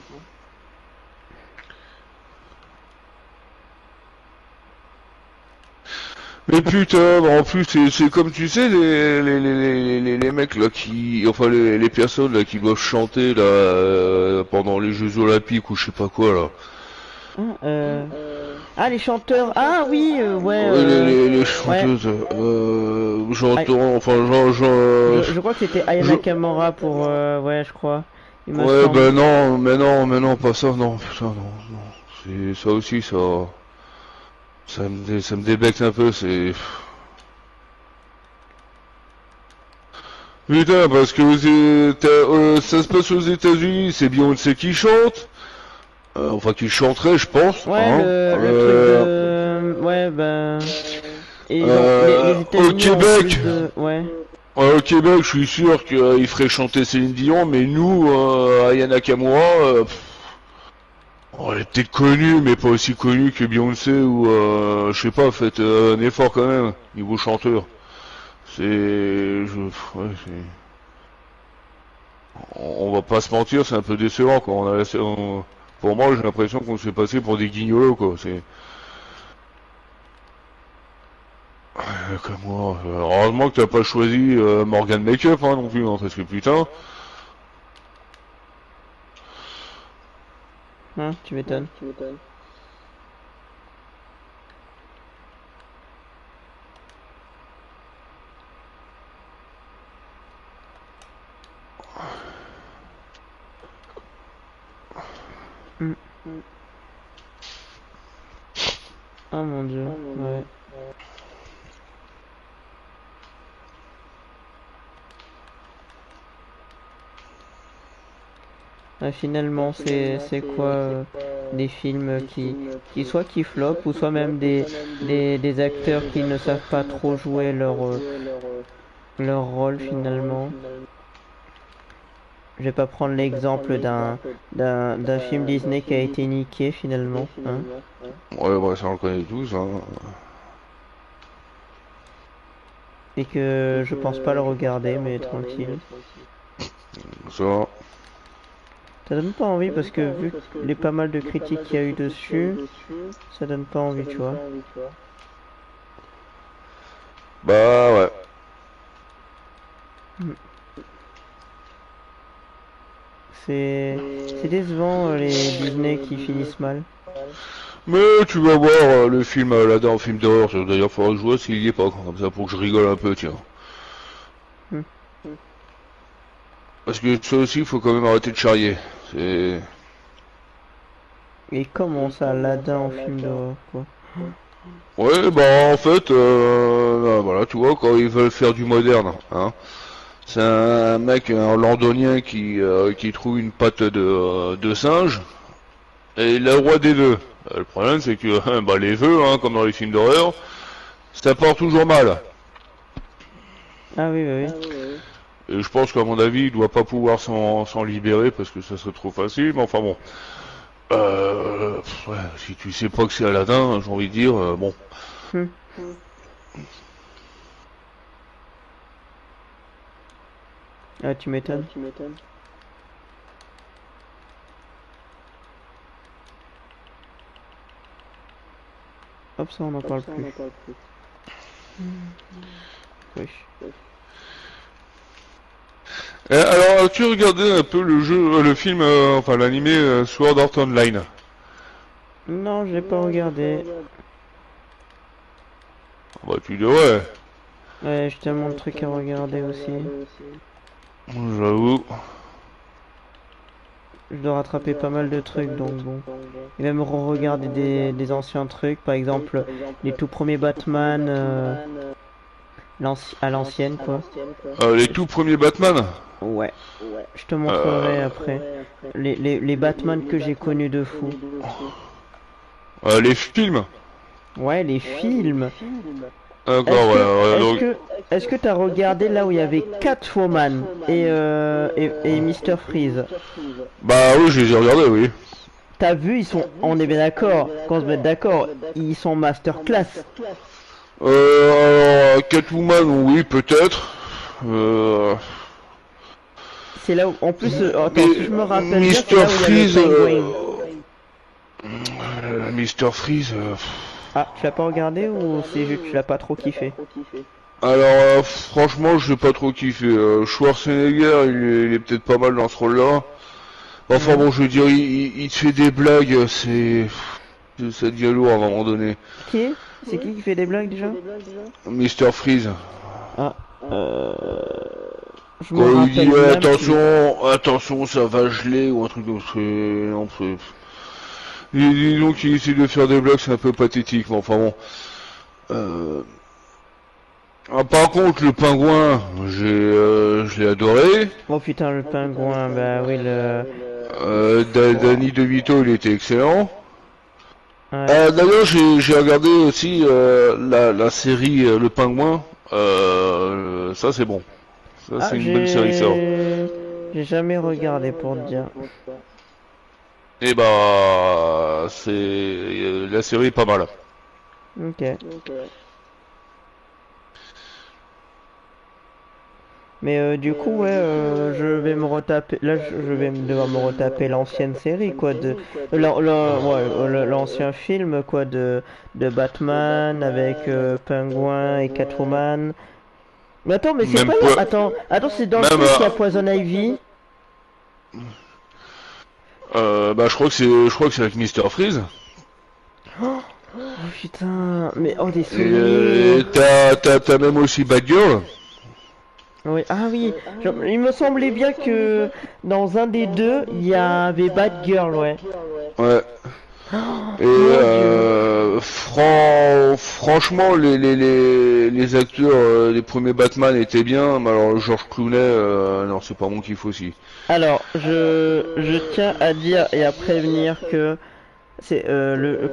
Mais putain, bah, en plus c'est comme tu sais les mecs là qui, enfin les personnes là qui doivent chanter là pendant les Jeux Olympiques ou je sais pas quoi là. Ah, ah, les chanteurs. Ah oui, ouais, Ouais, les ouais. chanteuses, Ah, j'entends, enfin, je crois que c'était Aya je- Nakamura pour, ouais, je crois. Il me ouais, semble. ben non, mais non, pas ça, non, putain, non, non. C'est ça aussi, ça me débecte un peu, c'est. Putain, parce que ça se passe aux États-Unis, c'est Beyoncé qui chante, enfin qui chanterait, je pense, Ouais, hein. le truc de, ouais, ben, et ils ont, les Au États-Unis ont plus Québec, de, ouais. Au Québec, je suis sûr qu'il ferait chanter Céline Dion, mais nous, Aya Nakamura, elle est peut-être connue, mais pas aussi connue que Beyoncé ou, je sais pas, faites un effort quand même, niveau chanteur. Ouais, on va pas se mentir, c'est un peu décevant, quoi. Pour moi, j'ai l'impression qu'on se fait passer pour des guignolos, quoi. Comme moi. Heureusement que t'as pas choisi Morgan Makeup, hein, non plus, hein, parce que putain. Hein, tu m'étonnes. Hmm. Oh mon Dieu, ouais. Finalement, c'est quoi des films qui soit qui flopent ou soit même des acteurs qui ne savent pas trop jouer leur rôle finalement. Je vais pas prendre l'exemple d'un film Disney qui a été niqué finalement, hein. Ouais, bah, ça on le connaît tous, hein. Et que je pense pas le regarder, mais tranquille. Ça. Ça donne pas envie parce que vu les pas mal de critiques qu'il y a eu dessus, ça donne pas envie, tu vois. Bah ouais. Mm. C'est décevant les Disney qui finissent mal. Mais tu vas voir le film là-dedans, film d'horreur. D'ailleurs, faudra que je vois s'il y est pas, comme ça, pour que je rigole un peu, tiens. Mm. Parce que ça aussi, il faut quand même arrêter de charrier. C'est... Et comment ça, Aladdin en film d'horreur, quoi. Ouais, bah en fait, voilà, tu vois, quand ils veulent faire du moderne, hein. C'est un mec, un londonien qui trouve une patte de singe, et il est le roi des vœux. Le problème, c'est que bah, les vœux, hein, comme dans les films d'horreur, ça part toujours mal. Ah oui, bah oui. Et je pense qu'à mon avis, il doit pas pouvoir s'en libérer parce que ça serait trop facile, mais enfin bon. Ouais, si tu sais pas que c'est Aladdin, j'ai envie de dire, bon. Hmm. Ah, tu m'étonnes. Hop, ça, on n'en parle plus. Wesh. Alors, tu regardais un peu le jeu, le film, enfin l'animé Sword Art Online. Non, je l'ai pas regardé. Bah tu devrais, Ouais, j'ai tellement de trucs à regarder aussi. j'avoue. Je dois rattraper pas mal de trucs, donc bon. Et même re-regarder des anciens trucs, par exemple les tout premiers Batman à l'ancienne, quoi. Les tout premiers Batman. Ouais, je te Euh, montrerai après. Les Batman que j'ai connus de fou. les films. Ouais, les films. D'accord, voilà, donc... Est-ce que t'as regardé là où il y avait Catwoman et Mr. Freeze? Bah oui, je les ai regardés, oui. T'as vu, on est bien d'accord, qu'on se mette d'accord, ils sont masterclass. Alors, Catwoman, oui, peut-être. C'est là où, en plus, attends, si Mais je me rappelle bien, c'est Mr. là où il y a le Freeze... pingouin. Mr. Freeze... Ah, tu l'as pas regardé ou c'est juste tu l'as pas trop kiffé? Alors, franchement, je l'ai pas trop kiffé. Schwarzenegger, il est peut-être pas mal dans ce rôle-là. Enfin Ouais. bon, je veux dire, il te fait des blagues, ça devient lourd à un moment donné. Qui? C'est qui fait des blagues déjà? Mr. Freeze. Ah, euh... je me Quand il dit rappelle ouais, même plus. attention, attention, ça va geler ou un truc comme ça. Non, disons qu'il essaie de faire des blagues, c'est un peu pathétique, mais enfin bon. Euh... Ah, par contre, le pingouin, je l'ai adoré. Oh putain, le pingouin, bah oui, Danny DeVito, il était excellent. Ouais. D'ailleurs, j'ai regardé aussi la série Le Pingouin. Ça, c'est bon. Ça, Ah, c'est une bonne série, ça. j'ai jamais regardé pour te dire. Et bah, la série est pas mal. Ok. Mais du coup, ouais, je vais me retaper. Là, je vais devoir me retaper l'ancienne série, quoi, l'ancien film, quoi, de Batman avec Penguin et Catwoman. Mais attends, mais c'est Même pas là. pas, Attends, c'est dans même, lequel qu'il y a Poison Ivy. bah, je crois que c'est avec Mister Freeze. Oh, oh, putain, mais oh des Et souvenirs. t'as même aussi Batgirl. Oui, ah oui, il me semblait bien que dans un des deux, il y avait Batgirl, ouais. Ouais. Et Mon Dieu. franchement, les acteurs des premiers Batman étaient bien, mais alors George Clooney, non, c'est pas mon kiff aussi. Alors, je tiens à dire et à prévenir que c'est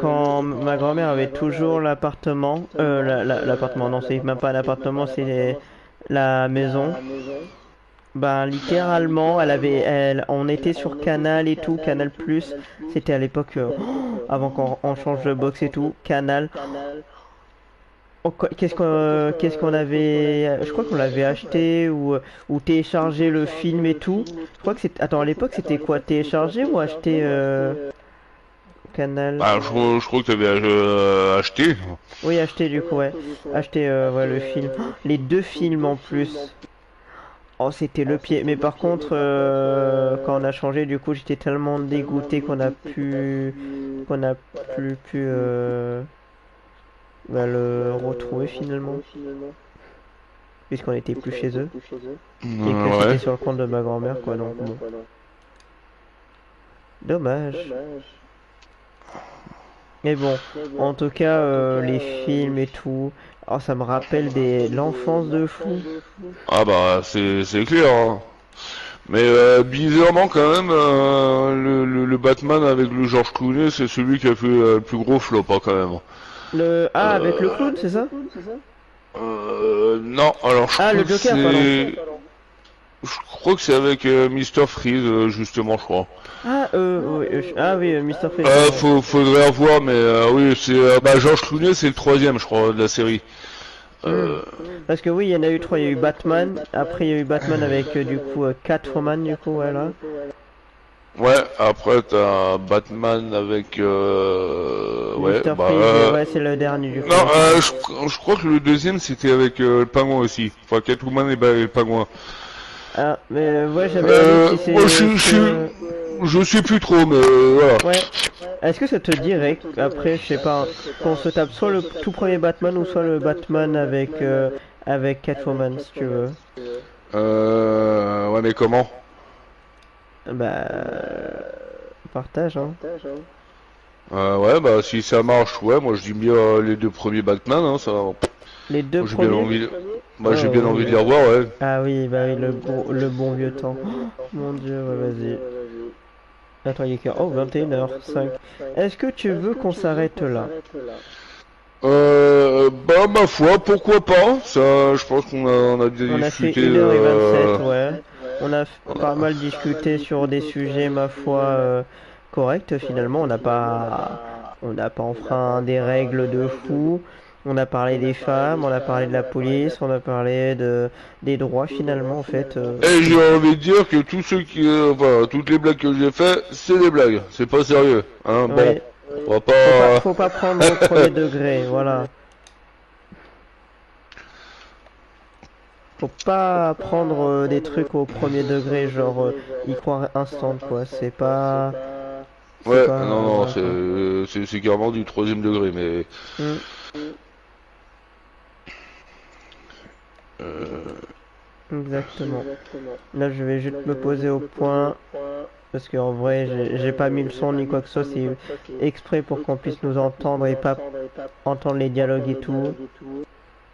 quand ma grand-mère avait toujours l'appartement, l'appartement, non, c'est même pas l'appartement, c'est la maison. Ben littéralement, on était sur Canal et tout, Canal Plus. C'était à l'époque, avant qu'on on change de box et tout, Canal. Qu'est-ce qu'on avait, je crois qu'on l'avait acheté ou téléchargé le film et tout. Je crois que c'est, attends, à l'époque c'était quoi, téléchargé ou acheter Canal? Bah, je crois que t'avais acheté. Oui, acheter du coup, ouais. Acheter ouais, le film. Les deux films en plus. Oh, c'était le pied. Mais par contre, quand on a changé, du coup, j'étais tellement dégoûté qu'on a plus pu bah, le retrouver finalement, puisqu'on était plus chez eux et que c'était Ouais. sur le compte de ma grand-mère, quoi. Donc bon, dommage. Mais bon, en tout cas, les films et tout, oh, ça me rappelle l'enfance de fou. Ah bah, c'est clair, hein. Mais bizarrement quand même, le Batman avec le George Clooney, c'est celui qui a fait le plus gros flop, hein, quand même. Avec le Euh, clown, c'est ça? non, alors Ah, le Joker, pardon. je crois que c'est avec Mr. Freeze, justement, je crois. Ah, oui, ah oui, Mr. Freeze, pardon. Faudrait revoir, mais oui, c'est bah, George Clooney, c'est le troisième, je crois, de la série. Hmm. Euh, Parce que oui, il y en a eu trois. Il y a eu Batman. Après, il y a eu Batman avec du coup Catwoman, du coup, voilà. ouais, après t'as Batman avec ouais, Mr. bah Freeze, ouais, c'est le dernier du non, coup, effectivement. je crois que le deuxième c'était avec le Pingouin aussi. Enfin, Catwoman et le Pingouin. Ah, mais ouais, j'avais un doute si Moi, c'est que. je sais plus trop, mais voilà. Ouais. Est-ce que ça te dirait, après, je sais pas, qu'on se tape soit le tout premier Batman ou soit le Batman avec Catwoman, si tu veux? Ouais, mais comment? Bah, partage, hein. Ouais, bah si ça marche, ouais, moi je dis bien les deux premiers Batman, hein, ça. Moi, Les deux j'ai bien premiers? envie, Oh moi j'ai bien envie de oui. les revoir, ouais. Ah oui, bah oui, le bon vieux temps. Oh, mon Dieu, ouais, vas-y. Attends, il est quelle heure? Oh, 21h05. Est-ce que tu veux qu'on s'arrête là? Bah ma foi, pourquoi pas? Ça, je pense on a bien On a fait discuté. 1h27, ouais. On a pas mal discuté sur des sujets, ma foi, corrects finalement. On n'a pas enfreint des règles de fou. On a parlé des femmes, on a parlé de la police, on a parlé des droits finalement en fait. Et j'ai envie de dire que tous ceux qui, enfin, toutes les blagues que j'ai fait, c'est des blagues, c'est pas sérieux, hein. Bon, Ouais, on va faut pas, pas. faut pas prendre au premier degré, voilà. Faut pas prendre des trucs au premier degré, genre y croire instant quoi. C'est Ouais, non, pas, non, voilà quoi. c'est carrément du troisième degré, mais Hmm, euh, exactement. Là, je vais juste me poser au point parce qu'en vrai, j'ai pas mis le son ni quoi que ce soit. C'est exprès pour qu'on puisse nous entendre et pas entendre les dialogues et tout.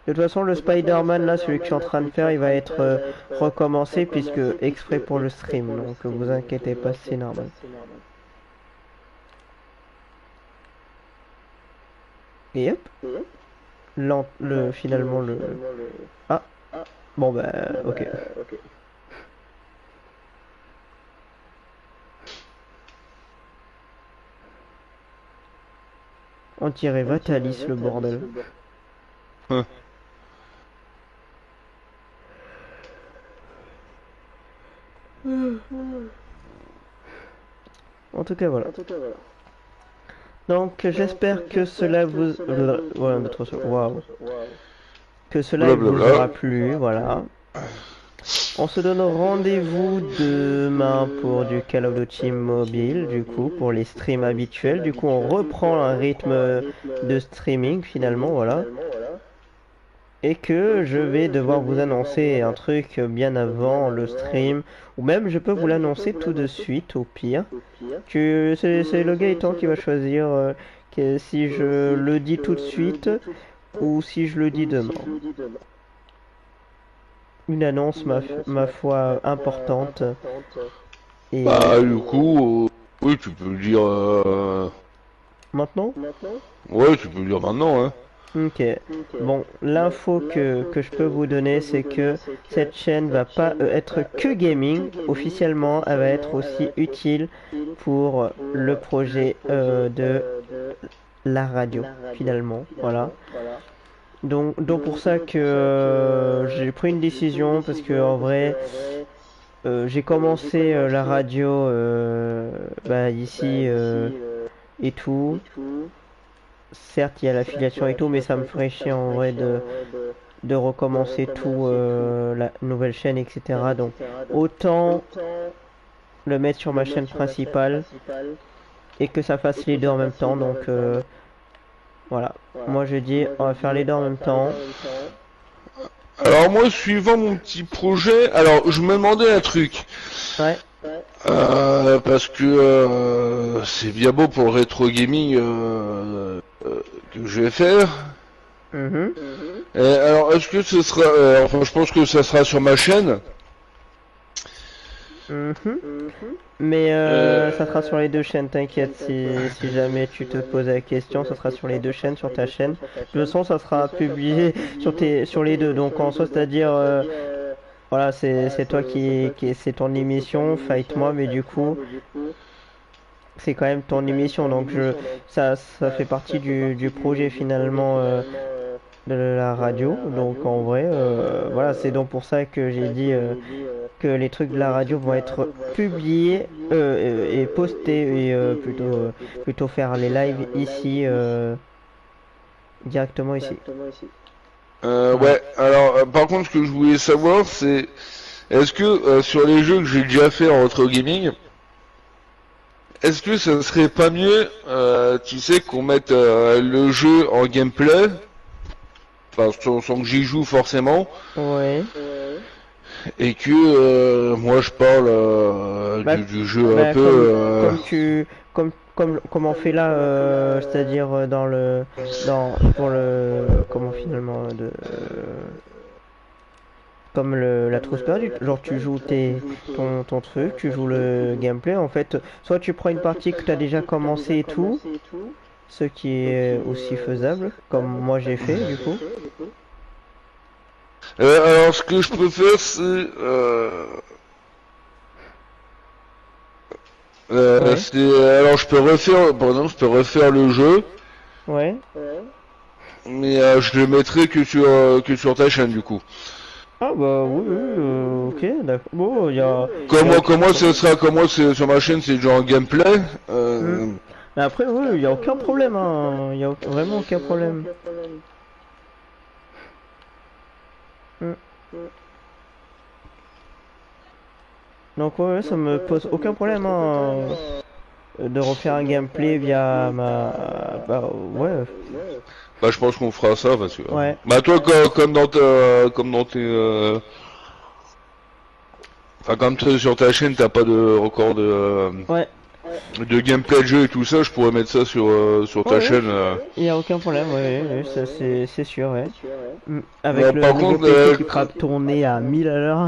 De toute façon, le Spider-Man là, celui que je suis en train de faire, il va être recommencé puisque exprès pour le stream. Donc, vous inquiétez pas, c'est normal. Et hop, finalement le. Ah, bon bah, ok. On dirait Vatalis le bordel. En tout cas, voilà. Donc, j'espère que cela vous. Voilà, waouh. Que ce live vous blablabla. aura plu, voilà. On se donne rendez-vous demain pour du Call of Duty mobile, du coup, pour les streams habituels. Du coup, on reprend un rythme de streaming finalement, voilà. Et que je vais devoir vous annoncer un truc bien avant le stream, ou même je peux vous l'annoncer tout de suite au pire. C'est le Gaëtan qui va choisir si je le dis tout de suite ou si je le dis demain. Une annonce, ma foi, importante. Et Bah, du coup, oui, tu peux le dire. maintenant? Ouais, tu peux le dire maintenant, hein. Ok. Bon, l'info que je peux vous donner, c'est que cette chaîne va pas être que gaming. Officiellement, elle va être aussi utile pour le projet de la radio, finalement. Voilà. Donc pour ça que j'ai pris une décision, parce que en vrai, j'ai commencé la radio bah, ici et tout. Certes, il y a l'affiliation et tout, mais ça me ferait chier en vrai de recommencer tout, la nouvelle chaîne, etc. Donc, autant le mettre sur ma chaîne principale et que ça fasse les deux en même temps. Donc, voilà. Moi, je dis, on va faire les deux en même temps. Alors, moi, suivant mon petit projet, alors, je me demandais un truc. Ouais. Parce que c'est bien beau pour le rétro gaming que je vais faire. Mhm. Alors, est-ce que ce sera... enfin, je pense que ça sera sur ma chaîne. Mhm. Mais ça sera sur les deux chaînes, t'inquiète, si jamais tu te poses la question, ça sera sur les deux chaînes, sur ta chaîne. De toute façon, ça sera publié sur les deux, donc en soi, c'est-à-dire, voilà, c'est toi c'est ton émission, Fight Moi, mais du coup, c'est quand même ton émission, donc ça fait partie du projet finalement de la radio, donc en vrai, voilà, c'est donc pour ça que j'ai dit que les trucs de la radio vont être publiés et postés et plutôt faire les lives ici directement ici. Voilà. Ouais, alors, par contre, ce que je voulais savoir, c'est... Est-ce que sur les jeux que j'ai déjà fait en rétro gaming, est-ce que ça serait pas mieux, tu sais, qu'on mette le jeu en gameplay, enfin sans que j'y joue forcément, Ouais. et que moi je parle Bah, du jeu un bah, peu. comme on fait là, c'est-à-dire pour le comment finalement comme la trousse perdue, genre tu joues ton truc, tu joues le gameplay, en fait, soit tu prends une partie que tu as déjà commencé et tout, ce qui est aussi faisable, comme moi j'ai fait du coup. Alors ce que je peux faire, c'est Ouais, alors je peux refaire, par exemple, je peux refaire le jeu, ouais. mais je le mettrai que sur ta chaîne du coup. Ah bah oui, oui, ok, d'accord. Bon, y a Comme aucun moi, ce problème. sera comme moi, c'est sur ma chaîne, c'est genre gameplay. Hmm. Mais après, oui, il y a aucun problème, hein. Il y a vraiment aucun problème. Hmm. Donc ouais, ça me pose aucun problème, hein, de refaire un gameplay via bah ouais, Bah, je pense qu'on fera ça parce que. ouais. Bah, toi, comme dans tes, enfin, comme sur ta chaîne, t'as pas de record Ouais, de gameplay de jeu et tout ça, je pourrais mettre ça sur ouais, ta ouais, chaîne. il y a aucun problème, ouais, ouais, ça c'est sûr, ouais. Avec Bon, le par nouveau contre, PC qui fera tourner à 1000 à l'heure.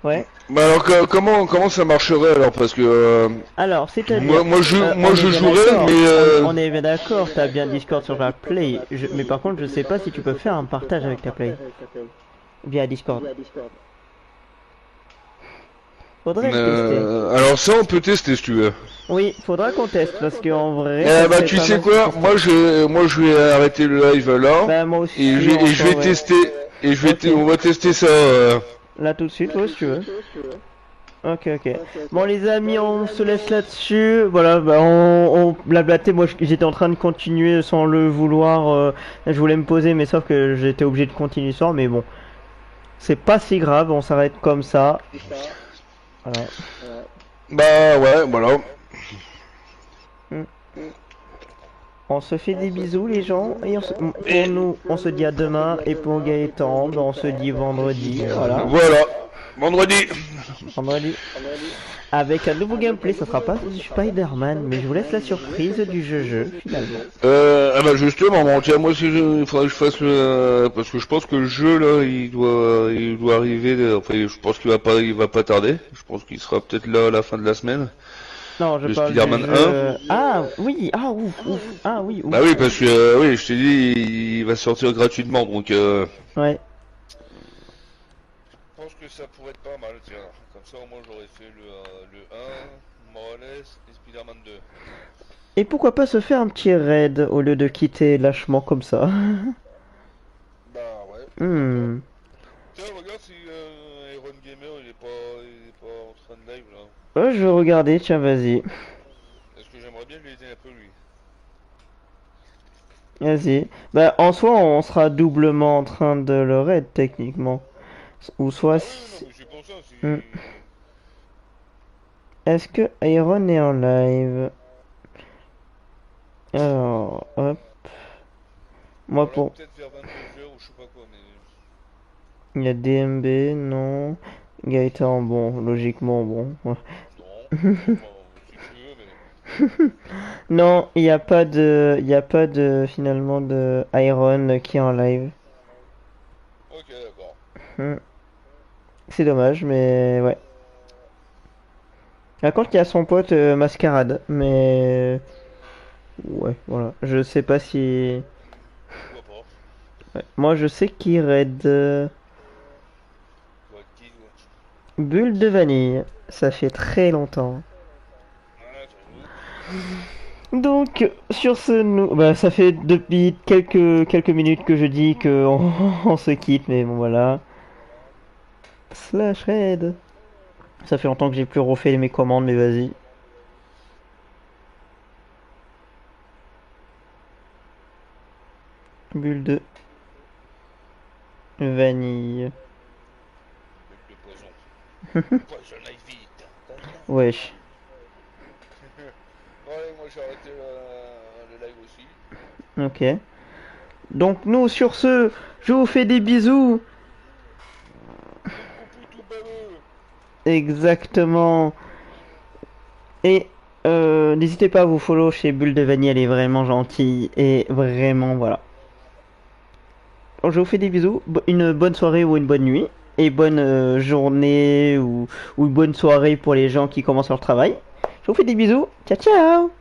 Ouais. bah alors comment ça marcherait alors parce que Alors, c'est-à-dire, moi on est je bien jouerais d'accord, mais on est bien d'accord, t'as bien Discord sur ta Play, mais par contre, je sais pas si tu peux faire un partage avec ta Play via Discord. Faudrait le tester. alors ça on peut tester si tu veux. Oui, faudra qu'on teste parce qu'en vrai, ça Bah serait tu pas sais mal de quoi, tester. moi je vais arrêter le live là Bah moi et aussi en je soi, vais ouais. tester et Ok, on va tester ça. là tout de suite, ouais, si tu veux. Ok, ok. Bon les amis, on se laisse là-dessus. Voilà, bah on blablatait. Moi j'étais en train de continuer sans le vouloir. Je voulais me poser, mais sauf que j'étais obligé de continuer l'histoire. Mais bon, c'est pas si grave. On s'arrête comme ça. Voilà. Bah ouais voilà. Hmm. On se fait des bisous les gens. Et pour Et nous, on se dit à demain. Et pour Gaëtan, bah, on se dit vendredi. Voilà. voilà. Vendredi. vendredi. Avec un nouveau gameplay, ça sera pas du Spider-Man, mais je vous laisse la surprise du jeu finalement. Ah bah justement, bon, tiens, moi aussi, il faudrait que je fasse le... parce que je pense que le jeu, là, il doit arriver, enfin, je pense il va pas tarder. Je pense qu'il sera peut-être là à la fin de la semaine. Non, je Le parle du Spider-Man jeu. 1. Ah oui, ah ouf, ouf, ah oui, ouf. Bah oui, parce que, oui, je t'ai dit, il va sortir gratuitement, donc Ouais. je pense que ça pourrait être pas mal, tiens. Comme ça, au moins, j'aurais fait le 1, Morales et Spider-Man 2. Et pourquoi pas se faire un petit raid au lieu de quitter lâchement comme ça. Bah ouais, pourquoi pas. Hmm. Tiens, regarde si Iron Gamer, il est pas en train de live, là. Je vais regarder, tiens, vas-y. Est-ce que j'aimerais bien l'aider un peu, lui? Vas-y. Bah, en soi, on sera doublement en train de le raid, techniquement. Ou soit... Ah oui, oui, non, mais c'est pour ça, si... Hmm. Est-ce que Iron est en live? Alors, hop. Ou Moi, alors pour... peut-être vers 22h ou je sais pas quoi, mais... Il y a DMB, non. Gaëtan, bon, logiquement, bon. Ouais. Non, enfin, si tu veux, mais... Non, il y a pas de, finalement, de Iron qui est en live. Ok, d'accord. Hmm. C'est dommage, mais ouais. Par contre, il y a son pote Mascarade, mais ouais, voilà. Je sais pas si. Pourquoi pas? Ouais. Moi, je sais qu'il raid Quoi, qui, quoi? Bulle de vanille. Ça fait très longtemps. Ah, j'avoue. Donc, sur ce, bah, ça fait depuis quelques minutes que je dis que on se quitte, mais bon, voilà. Slash raid. Ça fait longtemps que j'ai plus refait mes commandes, mais vas-y. Bulle de vanille. Bulle de poison. Poison Ivy. Wesh. Ouais, moi j'ai arrêté le live aussi. Ok. Donc nous, sur ce, je vous fais des bisous. Des poupous tout baveux. Exactement. Et n'hésitez pas à vous follow chez Bulle de Vanille, elle est vraiment gentille. Et vraiment, voilà. Donc, je vous fais des bisous. Une bonne soirée ou une bonne nuit. Et bonne journée ou une bonne soirée pour les gens qui commencent leur travail. Je vous fais des bisous. Ciao, ciao.